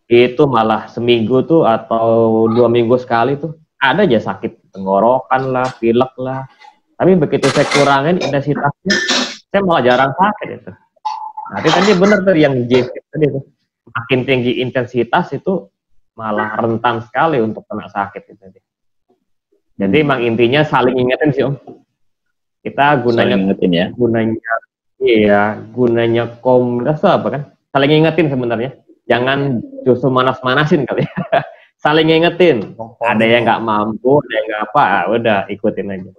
itu malah seminggu tuh atau 2 minggu sekali tuh ada aja sakit tenggorokan lah, pilek lah. Tapi begitu saya kurangin intensitasnya, saya malah jarang sakit itu. Nah, tadi benar tadi yang tadi itu. Makin tinggi intensitas itu malah rentan sekali untuk kena sakit itu. Jadi emang intinya saling ingetin sih Om. Kita gunanya gunanya komunitas apa kan? Saling ingetin sebenarnya. Jangan justru manas-manasin kali. Saling ingetin. Ada yang nggak mampu, ada yang nggak apa, udah ikutin aja.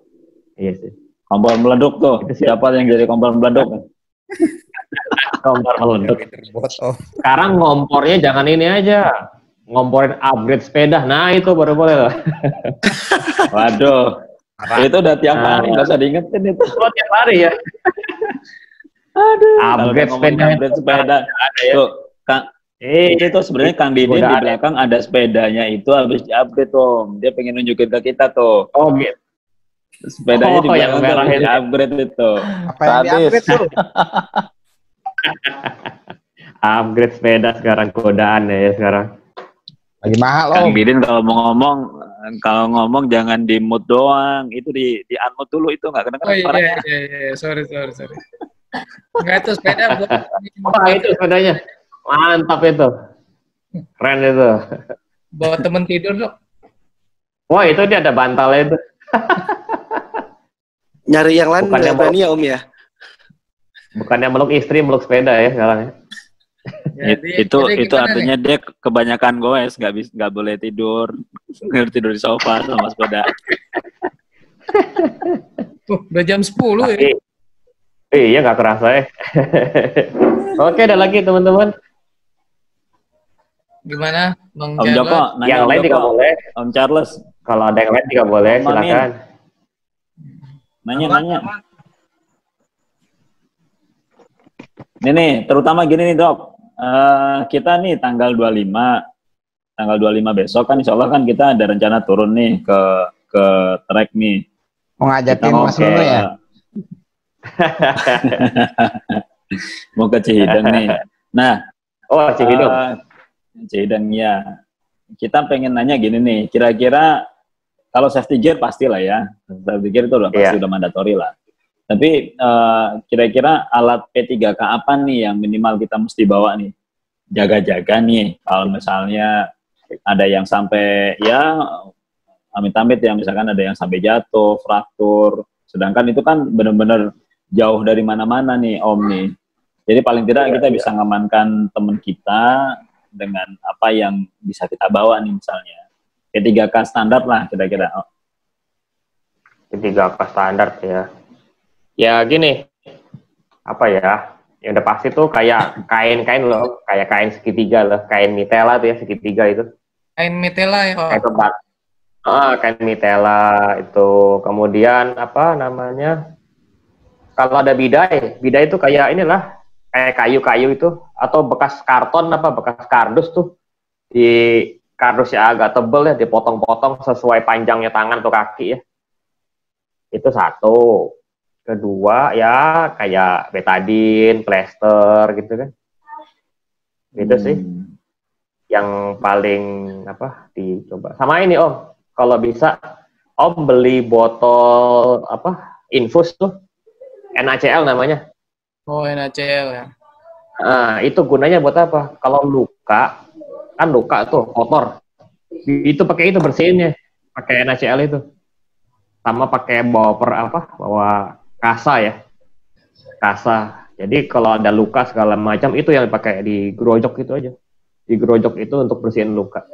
Iya sih. Kompor meleduk tuh. Siapa yang jadi kompor meleduk? Kompor meledak. Botol. Sekarang ngompornya jangan ini aja. Ngomporin upgrade sepeda. Nah, itu baru boleh loh. Waduh. Itu udah tiap hari, nggak usah diingetin itu. Oh, tiap hari ya. Aduh. Upgrade sepeda. Upgrade sepeda. Tuh, Kang. Itu tuh sebenarnya Kang Didin di belakang ada sepedanya itu habis di-upgrade Om. Dia pengen nunjukin ke kita tuh. Oh gitu. Sepedanya di yang belakang merah tuh di-upgrade itu. Apa yang di-upgrade tuh? Upgrade sepeda sekarang, godaan ya sekarang. Lagi mahal Kang Om. Didin kalau ngomong jangan di mute doang, itu di unmute dulu, itu nggak kedengeran Oh suaranya. iya, sorry. Enggak, itu sepeda buat Wah, itu sepedanya. Mantap itu. Keren itu. bawa temen tidur dok. Wah, itu dia ada bantalnya itu. Nyari yang lain Bukannya nggak berani ya Om ya? Bukannya meluk istri, meluk sepeda ya sekarang ya. Itu artinya dia kebanyakan goes, nggak boleh tidur tidur di sofa sama sepeda. Udah jam 10 ya. Iya, nggak kerasa ya. Oke, ada lagi teman-teman. Gimana Bang Om Jarlo? Joko, nanya Yang Om lain juga Joko. boleh. Om Charles, Kalau ada yang lain juga boleh, Om Amin. silakan. nanya. Ini nih, terutama gini nih Dok. Kita nih tanggal 25 besok kan insya Allah kan kita ada rencana turun nih ke trek nih. Mau ngajakin Kita Mas Nuno ya? Mau ke Cihideng nih. Nah, Oh, Cihideng. Cihideng ya. Kita pengen nanya gini nih, kira-kira kalau safety gear pastilah ya. Safety gear itu udah pasti udah mandatory lah. Tapi kira-kira alat P3K apa nih yang minimal kita mesti bawa nih? Jaga-jaga nih, kalau misalnya ada yang sampai ya amit-amit ya, misalkan ada yang sampai jatuh, fraktur, sedangkan itu kan benar-benar jauh dari mana-mana nih Om nih. Jadi paling tidak kita bisa ngamankan teman kita dengan apa yang bisa kita bawa nih misalnya. P3K standar lah kira-kira. P3K standar ya. Ya gini, apa ya? Yang udah pasti tuh kayak kain-kain loh, kayak kain segitiga loh, kain mitela tuh ya segitiga itu. Kain mitela ya. Kain tempat. Kain mitela itu. Kemudian apa namanya? Kalau ada bidai itu kayak inilah, kayak kayu-kayu itu atau bekas karton apa bekas kardus tuh, di kardusnya agak tebel ya, dipotong-potong sesuai panjangnya tangan atau kaki ya. Itu satu. Kedua ya kayak betadine, plester gitu kan. Gitu sih. Yang paling apa dicoba. Sama ini Om, kalau bisa Om beli botol apa infus tuh, NaCl namanya. Oh, NaCl ya. Nah, itu gunanya buat apa? Kalau luka, kan luka tuh kotor. Itu pakai itu bersihinnya, pakai NaCl itu. Sama pakai bawa kasa ya. Kasa. Jadi kalau ada luka segala macam itu yang dipakai di gerojok itu aja. Di gerojok itu untuk bersihin luka.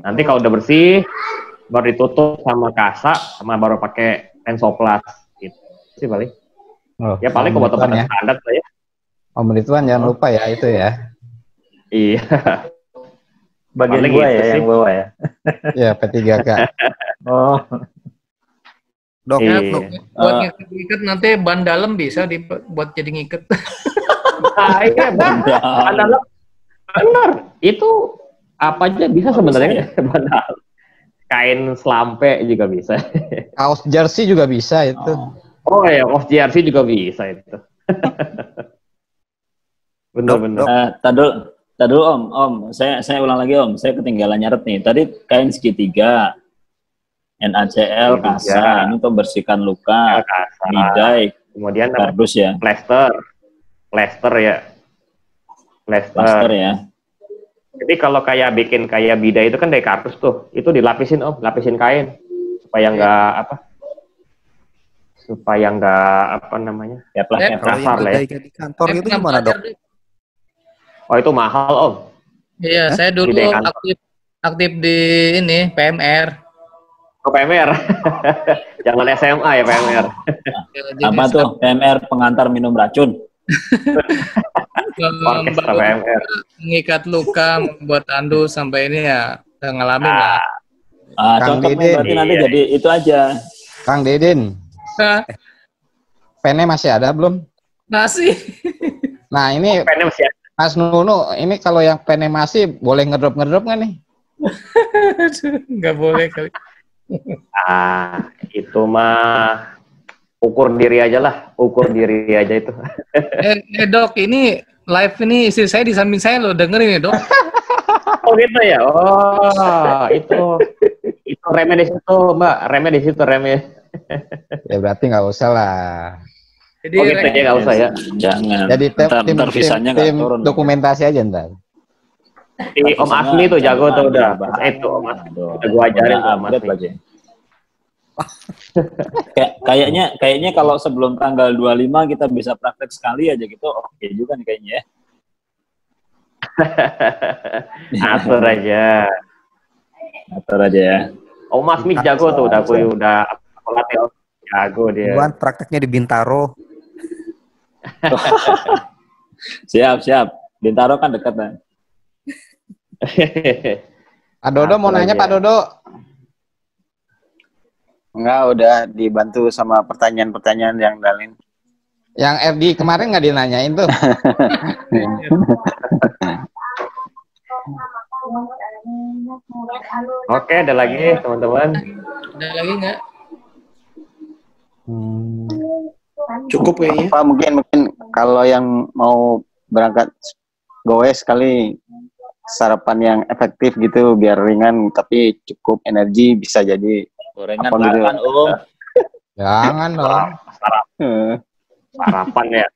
Nanti kalau udah bersih baru ditutup sama kasa, sama baru pakai Tensoplas gitu. Sih paling. Oh, ya paling obat-obatan ya. Standar lah ya. Om Ridwan jangan lupa ya itu ya. Iya. Bagian paling gua gitu ya sih. yang bawa ya. Iya, P3K. Oh. Dok, Ya, Iya. buat ngikat nanti ban dalam bisa buat jadi ngikat. Nah, iya, dalam. Benar. Itu apa aja bisa sebenarnya ban dalam. Kain selampe juga bisa. kaos jersey juga bisa itu. Oh ya, off jersey juga bisa itu. Benar-benar. Tadi Om, saya ulang lagi Om, saya ketinggalan nyaret nih. Tadi kain segitiga, NaCl, kasa, ini tuh bersihkan luka, bidai, kemudian kardus ya, plester ya, plaster ya. Jadi kalau kayak bikin kayak bidai itu kan dari kardus tuh, itu dilapisin Om, lapisin kain supaya nggak apa namanya, ya kasar lah ya. Di kantor itu gimana Dok? Oh itu mahal Om. Iya, saya dulu aktif di ini PMR. Oh PMR, jangan SMA ya PMR. Apa tuh PMR pengantar minum racun? Orkestra PMR. mengikat luka, membuat andu sampai ini ya udah ngalamin lah. Kang Cocok nih Didin. berarti nanti Iya. jadi itu aja. Kang Didin, Nah, pennya masih ada belum? masih. Nah ini Pennya masih ada. Mas Nunu, ini kalau yang pennya masih boleh ngedrop nggak nih? Nggak boleh kali. Itu mah ukur diri aja lah, ukur diri aja itu. Dok, ini live ini istri saya di samping saya loh, dengerin ya dok. Oh gitu ya. Oh, itu remnya di situ, Mbak. Remnya di situ, remnya. Ya berarti nggak usah lah. Jadi Oh gitu ya, nggak usah ya. Jangan. Jadi ntar visanya nggak tim turun. dokumentasi aja ntar. Si Om Asmi tuh jago tuh udah. Itu Om Asmi. Udah gua ajarin tuh Om Asmi. Lagi. Kayaknya kalau sebelum tanggal 25 kita bisa praktek sekali aja gitu, oke juga nih kayaknya ya. Atur aja. Atur aja ya. Om Asmi jago tuh, udah aku latih Om. Jago dia. Buan prakteknya di Bintaro. Siap. Bintaro kan dekat kan. Pak Dodo mau nanya Pak Dodo. Enggak, udah dibantu sama pertanyaan-pertanyaan yang lain. Yang FD kemarin nggak dinanyain tuh. Oke, ada lagi teman-teman. Ada lagi nggak? Cukup kayaknya. Apa mungkin kalau yang mau berangkat goes sekali sarapan yang efektif gitu biar ringan tapi cukup energi bisa jadi Gorengan apa gitu. makan, Om. Jangan dong. Sarapan ya.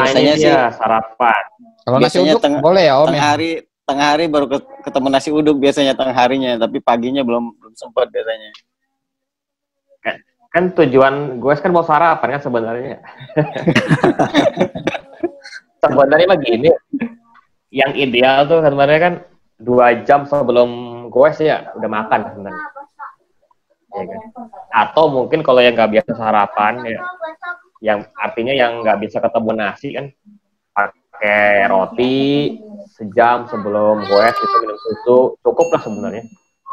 Biasanya ini dia sarapan. Kalau nasi Biasanya uduk boleh ya Om ya. Tengah hari baru ketemu nasi uduk biasanya tengah harinya, tapi paginya belum sempat biasanya. Kan tujuan gue kan mau sarapan kan sebenarnya. Sebenarnya mah gini. Yang ideal tuh sebenarnya kan 2 jam sebelum goes ya udah makan sebenarnya. Ya kan? Atau mungkin kalau yang nggak biasa sarapan ya, yang artinya yang nggak bisa ketemu nasi kan pakai roti sejam sebelum goes itu minum susu cukup lah sebenarnya.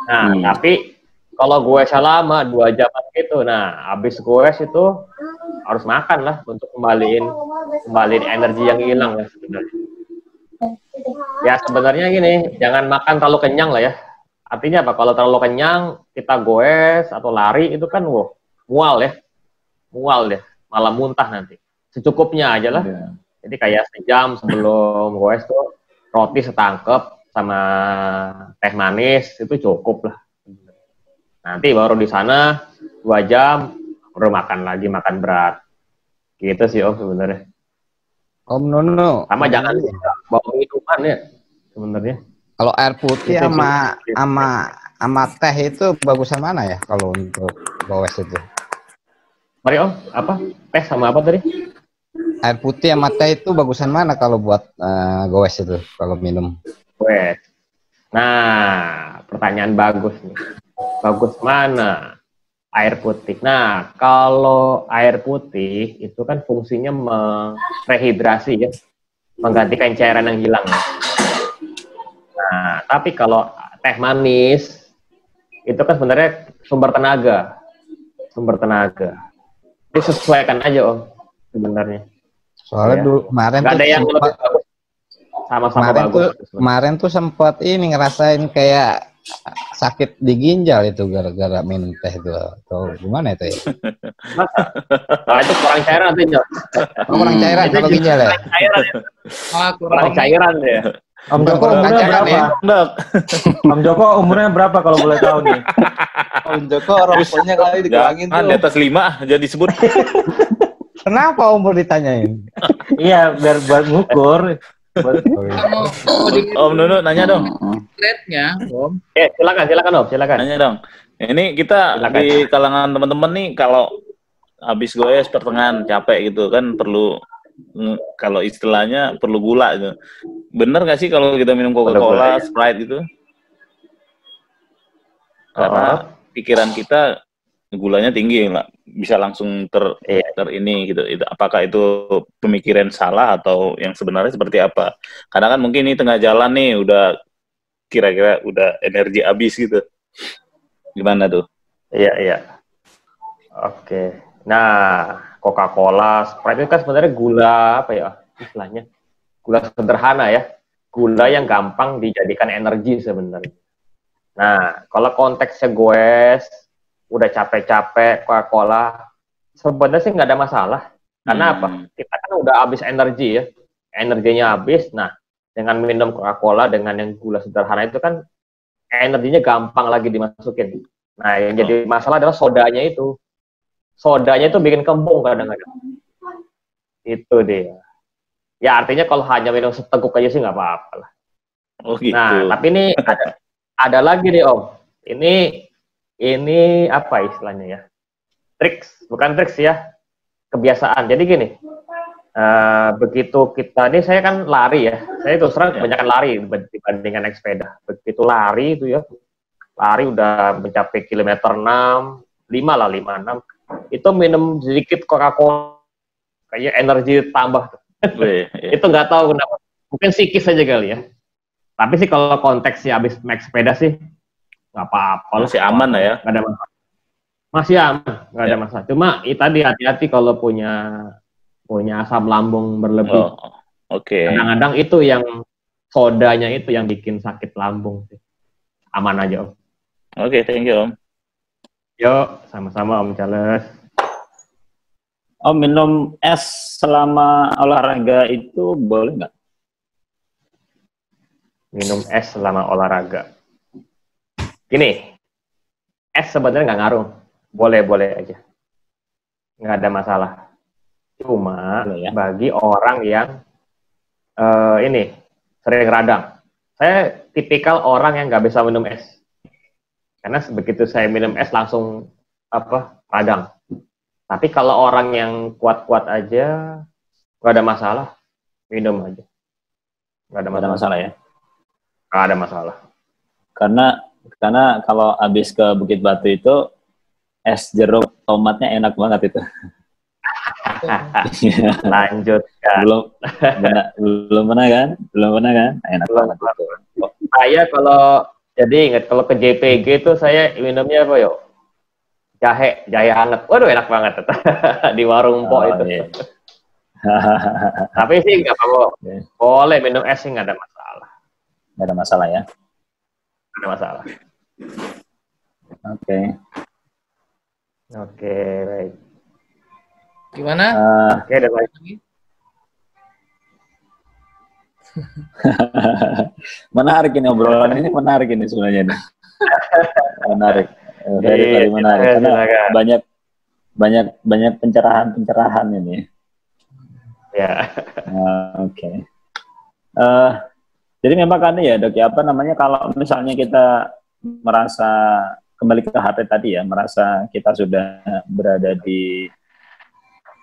Nah tapi kalau goes lama 2 jam gitu, nah habis goes itu harus makan lah untuk kembaliin energi yang hilang ya sebenarnya. Ya sebenarnya gini, jangan makan terlalu kenyang lah ya. Artinya apa? Kalau terlalu kenyang, kita goes atau lari itu kan mual ya, malah muntah nanti. Secukupnya aja lah. Jadi kayak sejam sebelum goes tuh roti setangkep sama teh manis itu cukup lah. Nanti baru di sana 2 jam baru makan lagi, makan berat. Gitu sih Om sebenarnya. Om Nono. Sama jangan bawa minuman ya sebenarnya. Kalau air putih sama teh itu bagusan mana ya kalau untuk goes itu? Mari Om, apa? Teh sama apa tadi? Air putih sama teh itu bagusan mana kalau buat goes itu kalau minum? Goes. Nah, pertanyaan bagus nih. Bagus mana? Air putih. Nah, kalau air putih itu kan fungsinya merehidrasi ya, menggantikan cairan yang hilang. Nah, tapi kalau teh manis itu kan sebenarnya sumber tenaga. Disesuaikan aja Om sebenarnya. Soalnya dulu kemarin nggak tuh ada yang lebih bagus. Sama-sama bagus. Kemarin tuh sempat ini ngerasain kayak sakit di ginjal itu gara-gara minum teh itu atau gimana itu ya? Nah, itu kurang cairan tuh. Kurang cairan kalau ginjal ya? Kurang cairan ya. Om Joko umurnya berapa? Om Joko umurnya berapa kalau boleh tahu nih? Om Joko rokoknya kali dikurangin tuh. Di atas 5 jadi disebut. Kenapa umur ditanyain? Iya, biar buat ngukur. Om Nunu nanya dong. Rate-nya, Om. Silakan Om, silakan. Nanya dong. Ini kita di kalangan teman-teman nih kalau habis goes pertengahan capek gitu kan perlu, kalau istilahnya perlu gula gitu. Bener gak sih kalau kita minum Coca-Cola, Sprite gitu? Karena pikiran kita gulanya tinggi lah. bisa langsung ter ini gitu. Apakah itu pemikiran salah atau yang sebenarnya seperti apa? Karena kan mungkin ini tengah jalan nih udah kira-kira udah energi habis gitu. Gimana tuh? Iya. Oke. Nah, Coca-Cola, Sprite itu kan sebenarnya gula apa ya istilahnya? Gula sederhana ya. Gula yang gampang dijadikan energi sebenarnya. Nah, kalau konteksnya goes, udah capek-capek Coca-Cola, sebenarnya sih nggak ada masalah. Karena apa? Kita kan udah habis energi ya. Energinya habis. Nah, dengan minum Coca-Cola dengan yang gula sederhana itu kan energinya gampang lagi dimasukin. Nah, yang jadi masalah adalah sodanya itu. Sodanya itu bikin kembung kadang-kadang. Itu dia. Ya artinya kalau hanya minum seteguk aja sih nggak apa-apa lah. Oh gitu. Nah, tapi ini ada lagi nih Om. Ini apa istilahnya ya? Triks, bukan triks ya. Kebiasaan. Jadi gini, begitu kita, ini saya kan lari ya. Saya terus terang kebanyakan lari dibandingkan naik sepeda. Begitu lari itu ya, lari udah mencapai kilometer 6, 5 lah, 5, 6. Itu minum sedikit Coca-Cola, kayak energi tambah. Itu nggak tahu kenapa. Mungkin psikis saja kali ya. Tapi sih kalau konteksnya habis naik sepeda sih, nggak apa-apa. Masih aman lah ya. Nggak ada masalah. Masih aman, nggak ada masalah. Cuma tadi hati-hati kalau punya asam lambung berlebih. Oke. Kadang-kadang itu yang sodanya itu yang bikin sakit lambung sih. Aman aja Om. Oke, thank you Om. Yuk, sama-sama Om Charles. Om, minum es selama olahraga itu boleh nggak? Minum es selama olahraga. Gini, es sebenarnya nggak ngaruh. Boleh-boleh aja. Nggak ada masalah. Cuma bagi orang yang ini sering radang. Saya tipikal orang yang nggak bisa minum es. Karena begitu saya minum es langsung radang. Tapi kalau orang yang kuat-kuat aja, nggak ada masalah, minum aja. Nggak ada masalah ya? Nggak ada masalah. Karena kalau habis ke Bukit Batu itu, es jeruk tomatnya enak banget itu. Lanjutkan. Belum pernah kan? Enak banget itu. Saya kalau jadi ingat kalau ke JPG itu saya minumnya apa yuk? Jahe hangat. Waduh enak banget di warung Mpok itu. Iya. Tapi sih nggak apa-apa. Boleh minum es sih nggak ada masalah. Nggak ada masalah ya? Nggak ada masalah. Oke. Oke, baik. Gimana? Oke, ada lagi. Menarik ini obrolan ini, menarik ini sebenarnya nih. Menarik. Dari menarik karena banyak pencerahan ini. Ya. Oke. Jadi memang kan ya Dok ya, apa namanya, kalau misalnya kita merasa kembali ke HP tadi ya, merasa kita sudah berada di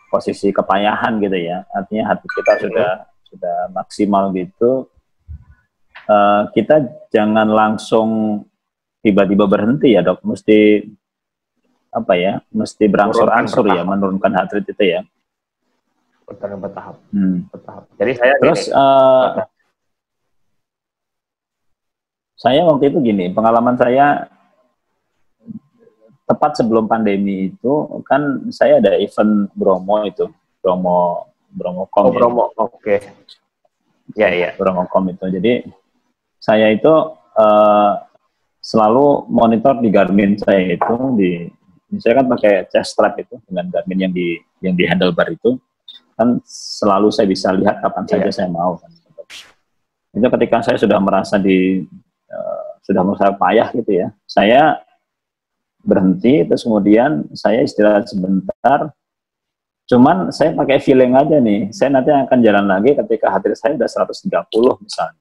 posisi kepayahan gitu ya, artinya hati kita sudah maksimal gitu, kita jangan langsung tiba-tiba berhenti ya Dok, mesti berangsur-angsur ya, menurunkan heart rate itu ya. Bertahap. Jadi saya terus saya waktu itu gini, pengalaman saya tepat sebelum pandemi itu kan saya ada event Bromo itu, Bromocom. Bromo, oke. Ya. Bromocom itu. Jadi saya itu selalu monitor di Garmin saya itu, saya kan pakai chest strap itu dengan Garmin yang di handlebar itu, kan selalu saya bisa lihat kapan saja saya mau. Itu ketika saya sudah merasa payah gitu ya, saya berhenti, terus kemudian saya istirahat sebentar. Cuman saya pakai feeling aja nih, saya nanti akan jalan lagi ketika heart rate saya udah 130 misalnya.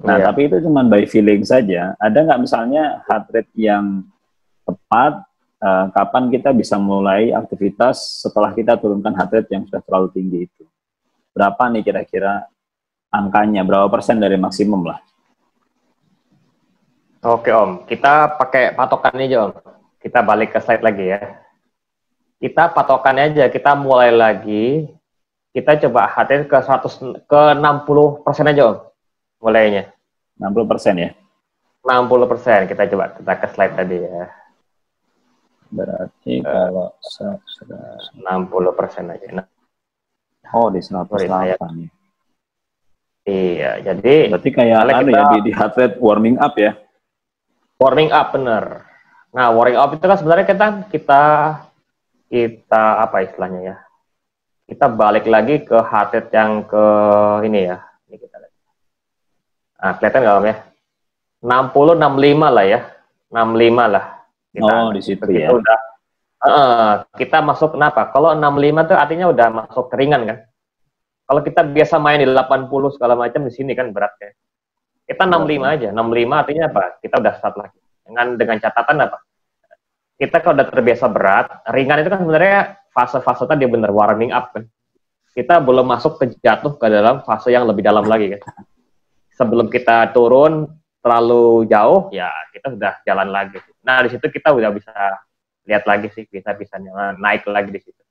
Nah, tapi itu cuma by feeling saja. Ada nggak misalnya heart rate yang tepat, kapan kita bisa mulai aktivitas setelah kita turunkan heart rate yang sudah terlalu tinggi itu? Berapa nih kira-kira angkanya, berapa persen dari maksimum lah? Oke Om, kita pakai patokan aja Om. Kita balik ke slide lagi ya. kita patokannya aja, kita mulai lagi, kita coba HT ke 60% aja Om, mulainya. 60% ya? 60%, kita coba, kita ke slide tadi ya. Berarti kalau 60% aja. Nah, oh, di 108 ya. Iya, jadi berarti kayak di heart rate warming up ya? Warming up, bener. Nah, warming up itu kan sebenarnya kita apa istilahnya ya? Kita balik lagi ke heart rate yang ke ini ya. Ini kita lihat. Nah, kelihatan nggak Om ya? 60, 65 lah ya. 65 lah. Di situ ya. Udah, kita masuk kenapa? Kalau 65 tuh artinya udah masuk keringan kan? Kalau kita biasa main di 80 segala macam di sini kan beratnya. Kita 65 aja. 65 artinya apa? Kita udah start lagi. Dengan catatan apa? Kita kalau udah terbiasa berat, ringan itu kan sebenarnya fase-fase tadi bener warming up kan. Kita belum masuk ke jatuh ke dalam fase yang lebih dalam lagi kan. Sebelum kita turun terlalu jauh, ya kita sudah jalan lagi. Nah, di situ kita udah bisa lihat lagi sih, bisa naik lagi di situ.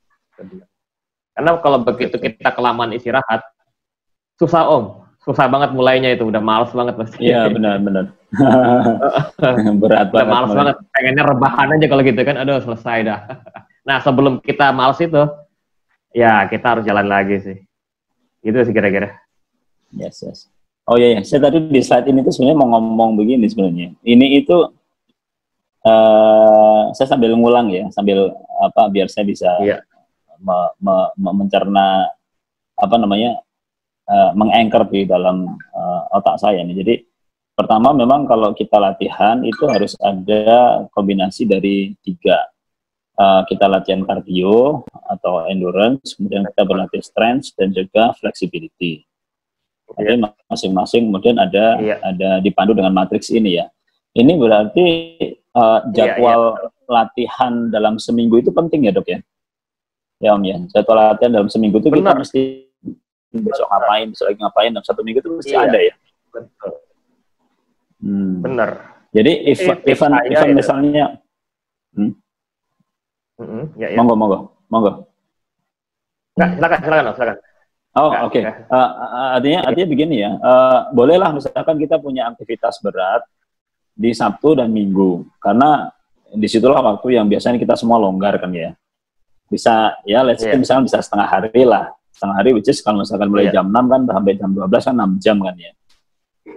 Karena kalau begitu kita kelamaan istirahat, susah Om, susah banget mulainya itu, udah males banget pasti. Iya benar. Berat udah banget. Males banget, pengennya rebahan aja kalau gitu kan, aduh selesai dah. Nah sebelum kita males itu, ya kita harus jalan lagi sih. Itu sih kira-kira. Yes. Oh iya, saya tadi di slide ini tuh sebenarnya mau ngomong begini sebenarnya. Ini itu saya sambil ngulang ya, sambil biar saya bisa mencerna meng-anchor di dalam otak saya nih. Jadi pertama memang kalau kita latihan itu harus ada kombinasi dari 3. Kita latihan cardio atau endurance, kemudian kita berlatih strength dan juga flexibility. Jadi masing-masing kemudian ada dipandu dengan matriks ini ya. Ini berarti jadwal latihan dalam seminggu itu penting ya Dok ya? Ya Om ya, jadwal latihan dalam seminggu itu kita mesti besok ngapain, besok lagi ngapain, dalam 1 minggu itu mesti ada ya? Betul. Bener. Jadi event misalnya monggo. Silakan. Oh oke. Artinya begini ya, bolehlah misalkan kita punya aktivitas berat di Sabtu dan Minggu, karena disitulah waktu yang biasanya kita semua longgar kan ya. Bisa ya, let's say misalnya bisa setengah hari, which is kalau misalkan mulai jam 6 kan sampai jam 12 kan 6 jam kan ya.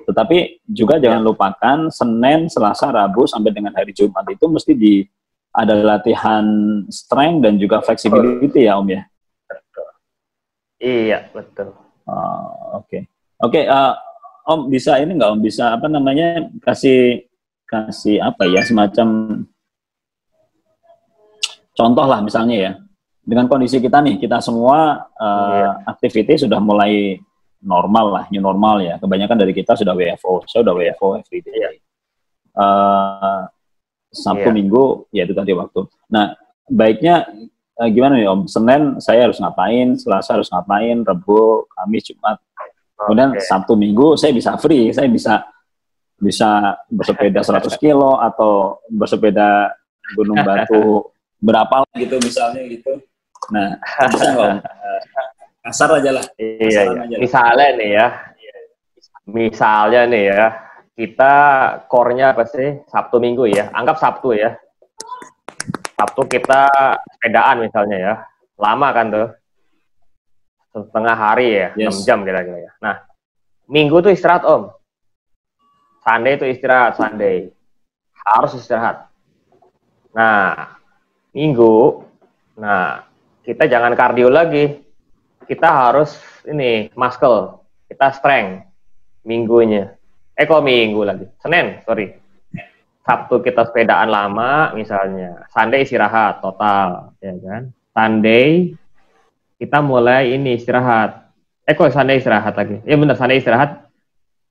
Tetapi juga jangan lupakan Senin, Selasa, Rabu sampai dengan hari Jumat itu mesti ada latihan strength dan juga flexibility ya Om ya. Iya betul. Oke. Om bisa ini nggak Om, bisa kasih semacam contoh lah misalnya ya, dengan kondisi kita nih, kita semua aktiviti sudah mulai normal lah, new normal ya. Kebanyakan dari kita sudah WFO, saya sudah WFO every day. Sabtu Minggu ya itu tadi waktu. Nah baiknya gimana nih Om? Senin saya harus ngapain, Selasa harus ngapain, Rabu, Kamis, Jumat. Kemudian Sabtu Minggu saya bisa free, saya bisa bersepeda 100 kilo atau bersepeda Gunung Batu berapa gitu misalnya gitu. Nah, bisa nggak Om? Kasar aja lah. Misalnya nih ya, kita core-nya apa sih? Sabtu Minggu ya, anggap Sabtu ya. Sabtu kita sepedaan misalnya ya, lama kan tuh, setengah hari ya, 6 jam kira-kira ya. Nah, Minggu tuh istirahat Om, Sunday itu istirahat, harus istirahat. Nah, Minggu, kita jangan kardio lagi, kita harus muscle, kita strength minggunya. Kok Minggu lagi, Senin, sorry. Sabtu kita sepedaan lama misalnya, Sunday istirahat total, ya kan? Sunday kita mulai istirahat. Kok Sunday istirahat lagi? Ya benar, Sunday istirahat.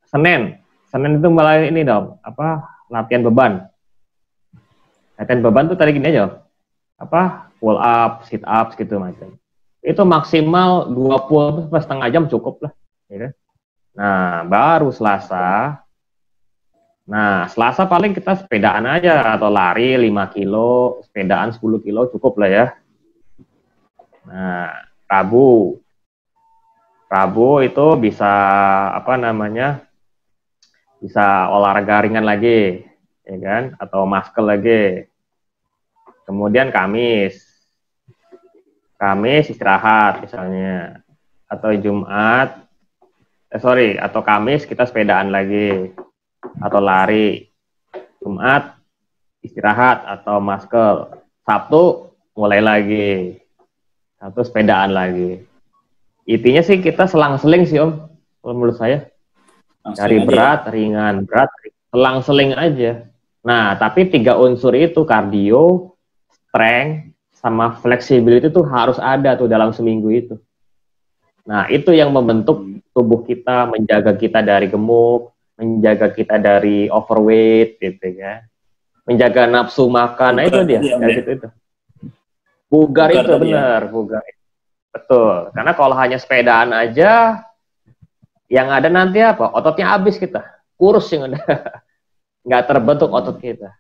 Senin itu mulai latihan beban. Latihan beban tuh tadi gini aja, pull up, sit up gitu macam. Itu maksimal 20 setengah jam cukup lah, ya kan? Nah, baru Selasa. Nah, Selasa paling kita sepedaan aja atau lari 5 kilo, sepedaan 10 kilo cukup lah ya. Nah, Rabu itu bisa bisa olahraga ringan lagi, ya kan, atau muscle lagi. Kemudian Kamis istirahat misalnya, atau atau Kamis kita sepedaan lagi atau lari. Jumat istirahat atau muscle. Sabtu mulai lagi. Sabtu sepedaan lagi. Intinya sih kita selang-seling sih Om, kalau menurut saya. Dari berat, ringan, selang-seling aja. Nah, tapi 3 unsur itu, kardio, strength, sama flexibility itu harus ada tuh dalam seminggu itu. Nah, itu yang membentuk tubuh kita, menjaga kita dari gemuk, menjaga kita dari overweight, gitu ya. Menjaga nafsu makan, nah itu dia, itu. Bugar itu benar, bugar. Betul, karena kalau hanya sepedaan aja, yang ada nanti apa? Ototnya habis kita, kurus yang ada, nggak terbentuk otot kita.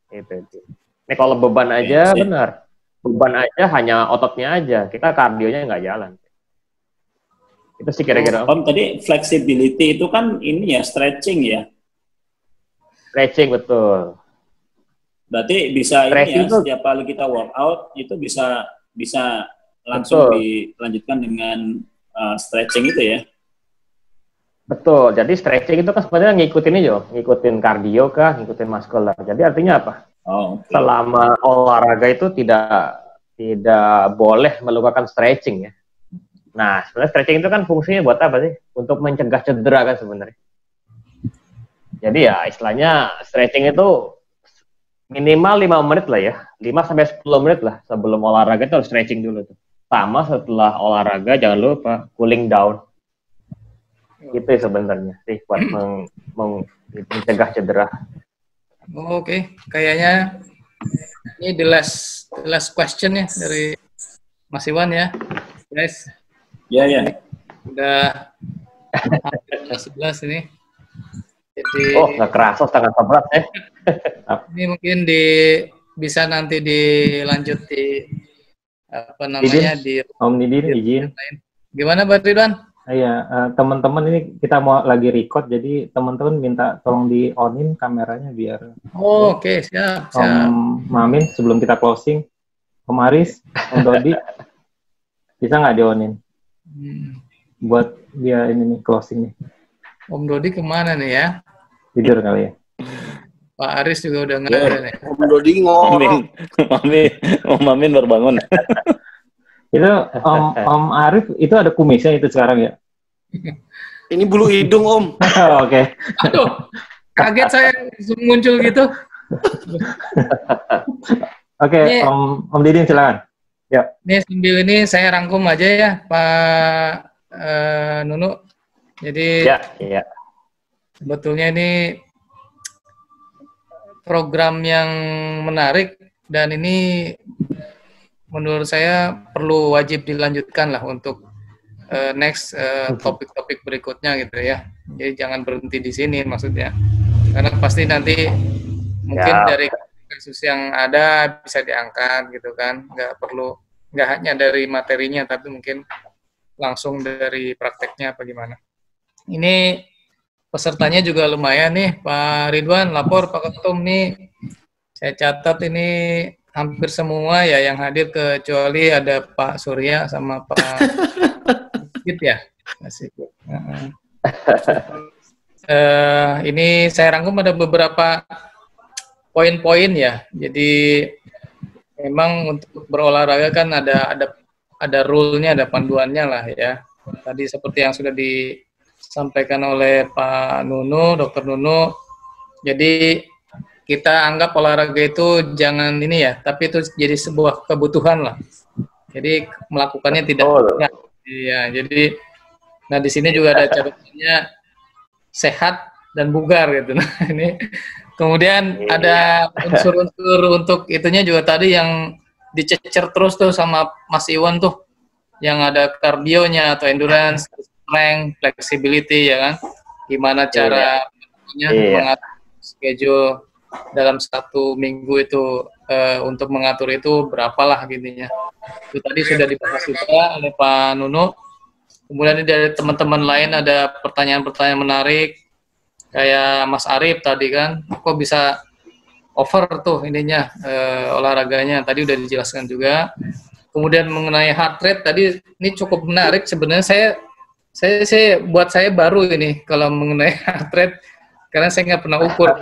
Itu. Ini kalau beban aja benar, beban aja hanya ototnya aja, kita kardionya nggak jalan. Itu sih kira-kira. Om, tadi flexibility itu kan ini ya, stretching ya? Stretching, betul. Berarti bisa stretching ini ya, setiap kali kita workout itu bisa langsung dilanjutkan dengan stretching itu ya? Betul, jadi stretching itu kan sebenarnya ngikutin kardio kah, ngikutin muscular. Jadi artinya apa? Selama olahraga itu tidak boleh melakukan stretching ya. Nah, sebenarnya stretching itu kan fungsinya buat apa sih? Untuk mencegah cedera kan sebenarnya. Jadi ya istilahnya stretching itu minimal 5 menit lah ya. 5-10 menit lah sebelum olahraga itu harus stretching dulu tuh. Sama setelah olahraga jangan lupa cooling down. Gitu sebenarnya sih buat mencegah cedera. Oke, kayaknya ini the last question ya dari Mas Iwan ya, guys. Ya. Udah hampir 11 ini. Jadi, nggak kerasa setengah 11 ya. Ini mungkin bisa nanti dilanjut di Om Didin izin. Gimana Pak Ridwan? Iya, teman-teman ini kita mau lagi record, jadi teman-teman minta tolong di-on-in kameranya biar. Oke, siap. Om Mamin sebelum kita closing, Om Aris, Om Dodi, bisa nggak di-on-in? Buat dia ini nih closing nih. Om Dodi kemana nih ya? Tidur kali ya. Pak Aris juga udah nggak ada nih. Om Dodi ngomong. Om Mamin baru bangun. Itu Om Arif itu ada kumisnya itu sekarang ya? Ini bulu hidung Om. Oke. Aduh, kaget saya muncul gitu. Oke, Om Didin silakan. Ya. Ini sambil ini saya rangkum aja ya Pak Nunu. Jadi ya. Sebetulnya ini program yang menarik dan ini menurut saya perlu wajib dilanjutkan lah untuk next topik-topik berikutnya gitu ya. Jadi jangan berhenti di sini maksudnya. Karena pasti nanti mungkin dari kasus yang ada bisa diangkat gitu kan. Nggak hanya dari materinya tapi mungkin langsung dari prakteknya apa gimana. Ini pesertanya juga lumayan nih Pak Ridwan, lapor Pak Ketum nih. Saya catat ini hampir semua ya yang hadir kecuali ada Pak Surya sama Pak Sigit ya. Ini saya rangkum ada beberapa poin-poin ya. Jadi memang untuk berolahraga kan ada rule-nya, ada panduannya lah ya. Tadi seperti yang sudah disampaikan oleh Pak Nunu, Dr. Nunu. Jadi kita anggap olahraga itu jangan ini ya, tapi itu jadi sebuah kebutuhan lah. Jadi melakukannya tidak. Iya, jadi nah di sini juga ada catatannya sehat dan bugar gitu. Nah, ini kemudian ada unsur-unsur untuk itunya juga tadi yang dicecer terus tuh sama Mas Iwan tuh, yang ada kardionya atau endurance, strength, flexibility ya kan. Gimana cara mengatur schedule dalam 1 minggu itu untuk mengatur itu berapalah gininya. Itu tadi sudah dibahas juga oleh Pak Nunu. Kemudian dari teman-teman lain ada pertanyaan-pertanyaan menarik kayak Mas Arif tadi kan, kok bisa over tuh ininya olahraganya tadi udah dijelaskan juga. Kemudian mengenai heart rate tadi ini cukup menarik sebenarnya. Saya buat saya baru ini kalau mengenai heart rate karena saya nggak pernah ukur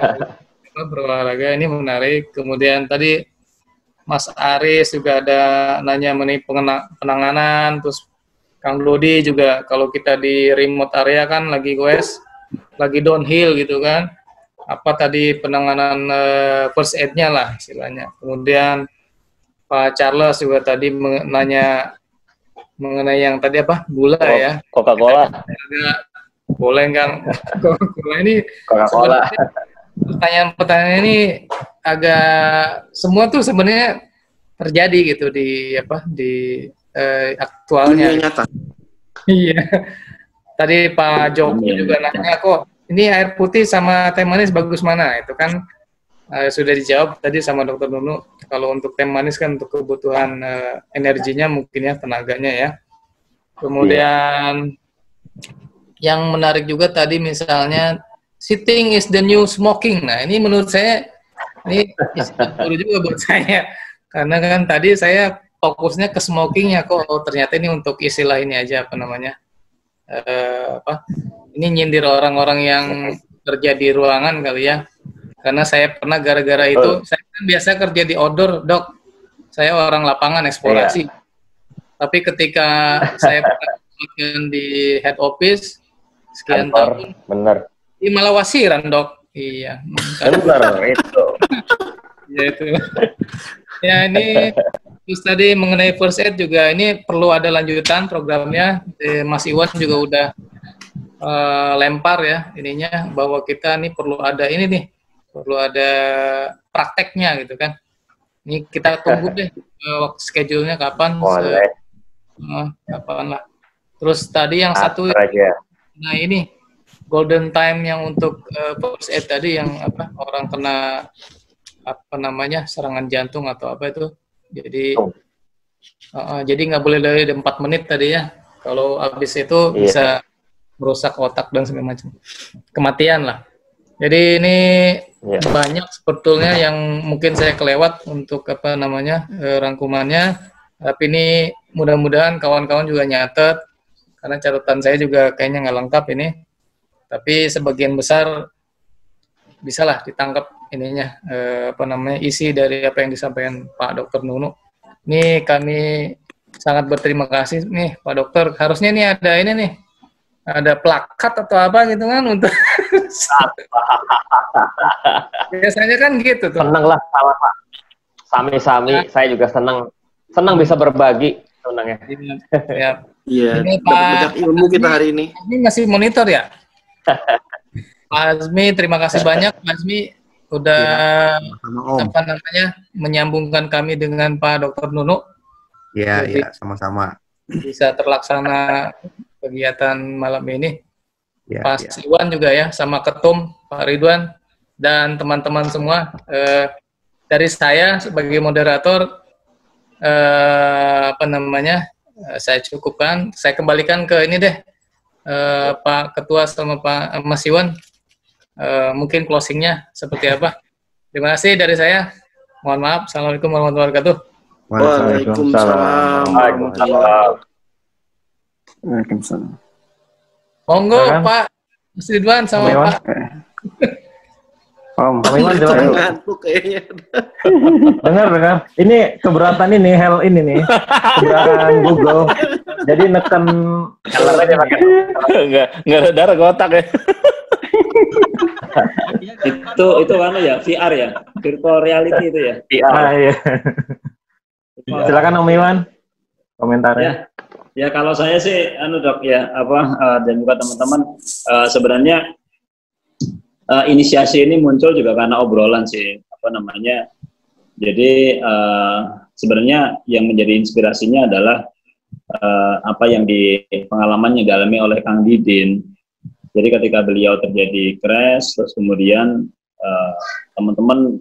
berolahraga, ini menarik. Kemudian tadi Mas Aris juga ada nanya mengenai penanganan, terus Kang Dodi juga kalau kita di remote area kan lagi goes, lagi downhill gitu kan, apa tadi penanganan first aid-nya lah istilahnya. Kemudian Pak Charles juga tadi nanya mengenai yang tadi apa gula ya, Coca-Cola. Boleh Kang, Coca-Cola ini Coca-Cola. Pertanyaan-pertanyaan ini agak semua tuh sebenarnya terjadi gitu di aktualnya. Nyata. Iya. Tadi Pak Jokowi juga nanya kok ini air putih sama teh manis bagus mana? Itu kan sudah dijawab tadi sama Dokter Nunu. Kalau untuk teh manis kan untuk kebutuhan energinya mungkin ya, tenaganya ya. Kemudian yang menarik juga tadi misalnya sitting is the new smoking. Nah, ini menurut saya ini baru juga buat saya. Karena kan tadi saya fokusnya ke smokingnya, kok ternyata ini untuk istilah ini aja apa namanya? Ini nyindir orang-orang yang kerja di ruangan kali ya. Karena saya pernah gara-gara itu, saya kan biasa kerja di outdoor, Dok. Saya orang lapangan eksplorasi. Tapi ketika saya pernah di head office sekian tahun, bener. Ini malah wasiran, Dok. Iya. Benar itu. Ya itu. Ya ini terus tadi mengenai first aid juga ini perlu ada lanjutan programnya. Mas Iwan juga udah lempar ya ininya bahwa kita nih perlu ada ini nih, perlu ada prakteknya gitu kan. Ini kita tunggu deh waktu schedule-nya kapan. Kapan lah. Terus tadi yang satu, nah ini golden time yang untuk first aid tadi yang orang kena serangan jantung atau apa itu. Jadi jadi nggak boleh dari 4 menit tadi ya. Kalau habis itu bisa merusak otak dan segala macam. Kematian lah. Jadi ini banyak sebetulnya yang mungkin saya kelewat untuk rangkumannya. Tapi ini mudah-mudahan kawan-kawan juga nyatet karena catatan saya juga kayaknya nggak lengkap ini. Tapi sebagian besar bisalah ditangkap ininya isi dari apa yang disampaikan Pak Dr. Nunu. Ini kami sangat berterima kasih nih Pak Dokter. Harusnya ini ada ini nih, ada plakat atau apa gitu kan untuk biasanya kan gitu tuh. Seneng lah sama Pak. Sami-sami, saya juga senang bisa berbagi senangnya. Ya. Iya. Ini Pak ilmu kita hari ini. Ini masih monitor ya? Pak Azmi, terima kasih banyak Pak Azmi udah menyambungkan kami dengan Pak Dr. Nunu. Iya, sama-sama. Bisa terlaksana kegiatan malam ini. Ya, Pak Iwan juga ya, sama Ketum Pak Ridwan dan teman-teman semua. Dari saya sebagai moderator saya cukupkan. Saya kembalikan ke ini deh, Pak Ketua sama Pak Mas Iwan. Mungkin closingnya seperti apa? Terima kasih dari saya. Mohon maaf. Assalamualaikum warahmatullahi wabarakatuh. Waalaikumsalam. Waalaikumsalam. Monggo Pak Mas Ridwan sama Pak. Om Iwan ngantuk kayaknya. Dengar. Ini keberatan ini keberatan Google. Jadi neken aja pakai. Enggak ada darah kotak ya. itu ya VR ya, virtual reality itu ya. VR. Iya. Silakan Om Iwan komentarnya. Ya kalau saya sih Dok ya dan juga teman-teman sebenarnya inisiasi ini muncul juga karena obrolan sih jadi sebenarnya yang menjadi inspirasinya adalah apa yang pengalamannya dialami oleh Kang Didin. Jadi ketika beliau terjadi crash terus kemudian teman-teman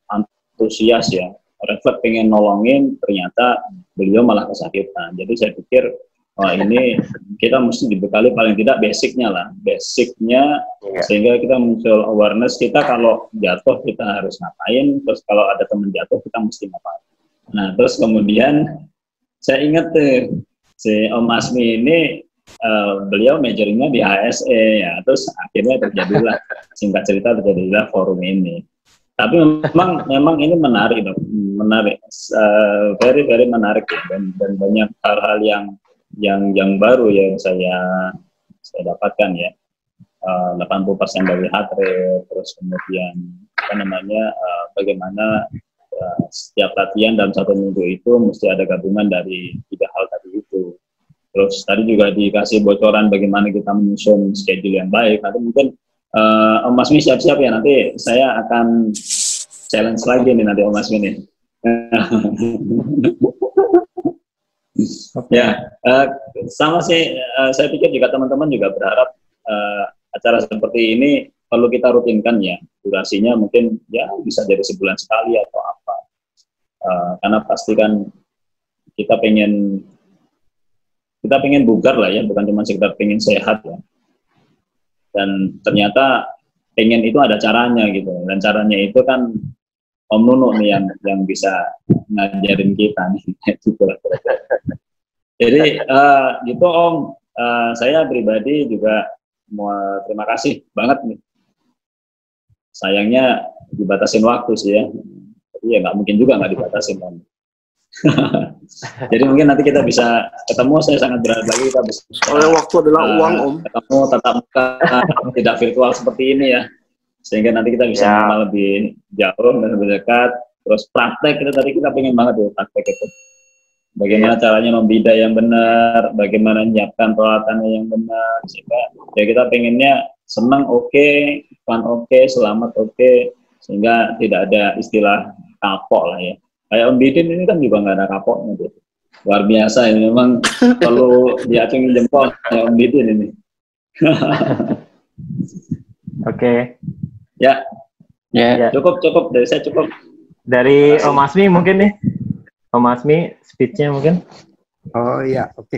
antusias ya, refleks pengen nolongin, ternyata beliau malah kesakitan. Jadi saya pikir ini kita mesti dibekali paling tidak basicnya sehingga kita muncul awareness kita kalau jatuh kita harus ngapain, terus kalau ada teman jatuh kita mesti ngapain. Nah terus kemudian saya ingat tuh si Om Asmi ini beliau majoringnya di HSE ya, terus akhirnya terjadilah singkat cerita terjadilah forum ini. Tapi memang ini menarik, very very menarik ya, dan banyak hal-hal yang baru yang saya dapatkan ya. 80% dari heart rate, terus kemudian bagaimana setiap latihan dalam 1 minggu itu mesti ada gabungan dari 3 hal tadi itu. Terus tadi juga dikasih bocoran bagaimana kita menyusun schedule yang baik. Nanti mungkin Om Masmi siap-siap ya, nanti saya akan challenge lagi nih nanti Om Masmi nih. Ya, sama sih, saya pikir juga teman-teman juga berharap acara seperti ini perlu kita rutinkan ya. Durasinya mungkin ya bisa jadi sebulan sekali atau apa. Karena pasti kan kita pengen bugar lah ya, bukan cuma sekedar pengen sehat ya. Dan ternyata pengen itu ada caranya gitu, dan caranya itu kan Om Nunu nih yang bisa ngajarin kita nih. Gitu lah. Jadi gitu Om, saya pribadi juga mau terima kasih banget nih. Sayangnya dibatasin waktu sih ya, tapi ya nggak mungkin juga nggak dibatasin kan. Jadi mungkin nanti kita bisa ketemu, saya sangat berharap lagi kita bisa waktu adalah uang Om, ketemu tatap muka, tidak virtual seperti ini ya, sehingga nanti kita bisa mengenal lebih jauh dan lebih dekat. Terus praktek itu tadi kita pengen banget ya, praktek itu bagaimana caranya membida yang benar, bagaimana menyiapkan peralatannya yang benar, sehingga ya kita pengennya senang fun selamat sehingga tidak ada istilah kapok lah ya. Kayak Om Didin ini kan juga nggak ada kapoknya gitu. Luar biasa ini, memang perlu diacungin jempol ya Om Didin ini. Oke. Ya. Cukup dari saya cukup. Dari Om Asmi mungkin nih. Om Asmi speech-nya mungkin. Oh iya, oke.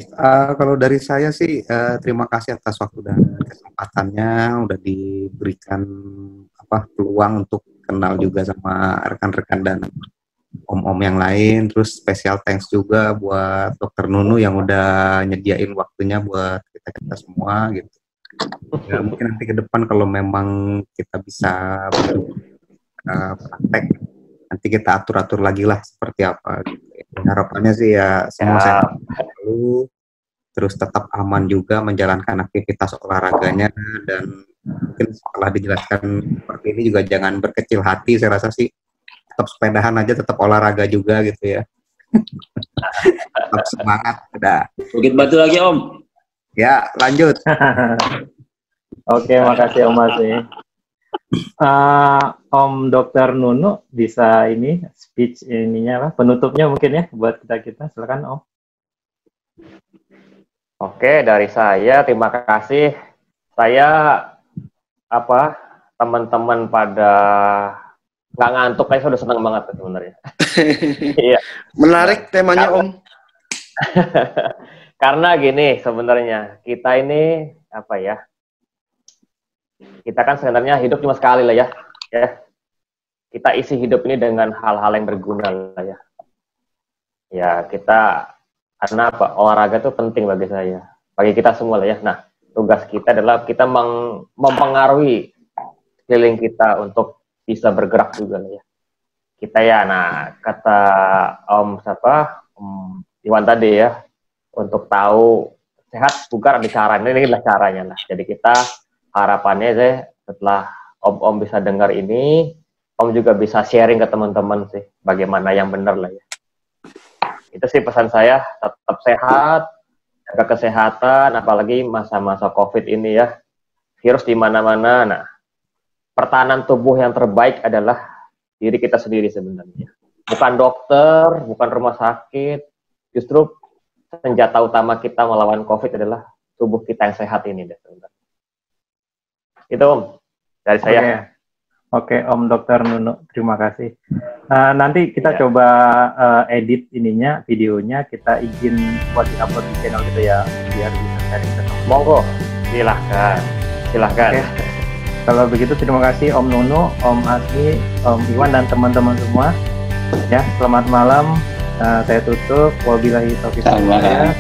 Kalau dari saya sih terima kasih atas waktu dan kesempatannya, udah diberikan peluang untuk kenal juga sama rekan-rekan dan om-om yang lain. Terus special thanks juga buat Dokter Nunu yang udah nyediain waktunya buat kita semua gitu. Ya, mungkin nanti ke depan kalau memang kita bisa praktek, nanti kita atur-atur lagi lah seperti apa gitu. Harapannya sih ya semua sehat selalu, terus tetap aman juga menjalankan aktivitas olahraganya, dan mungkin setelah dijelaskan seperti ini juga jangan berkecil hati, saya rasa sih tetap sepedahan aja, tetap olahraga juga gitu ya. Tetap semangat. Udah. Bukit Batu lagi Om. Ya, lanjut. Oke, makasih Om Asmi. Om Dokter Nunu bisa ini speech ininya penutupnya mungkin ya buat kita silakan Om. Oke, dari saya terima kasih. Saya teman-teman pada nggak ngantuk, kayak sudah senang banget sebenarnya. Iya. Menarik temanya Om. Karena gini sebenarnya kita ini kita kan sebenarnya hidup cuma sekali lah ya. Kita isi hidup ini dengan hal-hal yang berguna lah ya. Ya kita, karena olahraga itu penting bagi saya, bagi kita semua lah ya. Nah tugas kita adalah kita mempengaruhi sekeliling kita untuk bisa bergerak juga lah ya. Kita ya, nah kata Om Iwan tadi ya, untuk tahu sehat bugar ada caranya, ini adalah caranya lah. Jadi kita harapannya sih setelah Om bisa dengar ini, Om juga bisa sharing ke teman-teman sih bagaimana yang benar lah ya. Itu sih pesan saya, tetap sehat, jaga kesehatan, apalagi masa-masa COVID ini ya, virus di mana-mana. Nah, pertahanan tubuh yang terbaik adalah diri kita sendiri sebenarnya. Bukan dokter, bukan rumah sakit, justru senjata utama kita melawan COVID adalah tubuh kita yang sehat ini deh sebenarnya. Itu Om, dari saya. Oke, Om Dokter Nunu, terima kasih. Nanti kita coba edit ininya, videonya, kita izin buat di-upload di channel gitu ya, biar bisa sharing ke teman. Monggo, silahkan. Oke. Kalau begitu terima kasih Om Nunu, Om Asmi, Om Iwan dan teman-teman semua. Ya, selamat malam. Saya tutup. Wabillahi taufiq wal hidayah.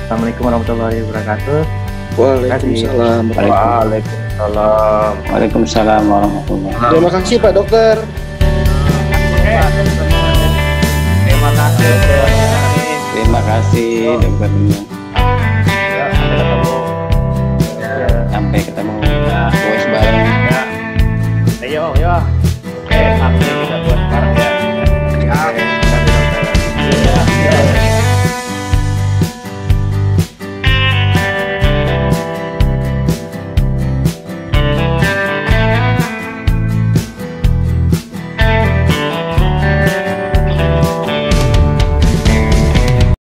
Assalamualaikum warahmatullahi wabarakatuh. Waalaikumsalam. Waalaikumsalam. Waalaikumsalam warahmatullahi wabarakatuh. Terima kasih Pak Dokter. Terima kasih. Terima kasih dokter.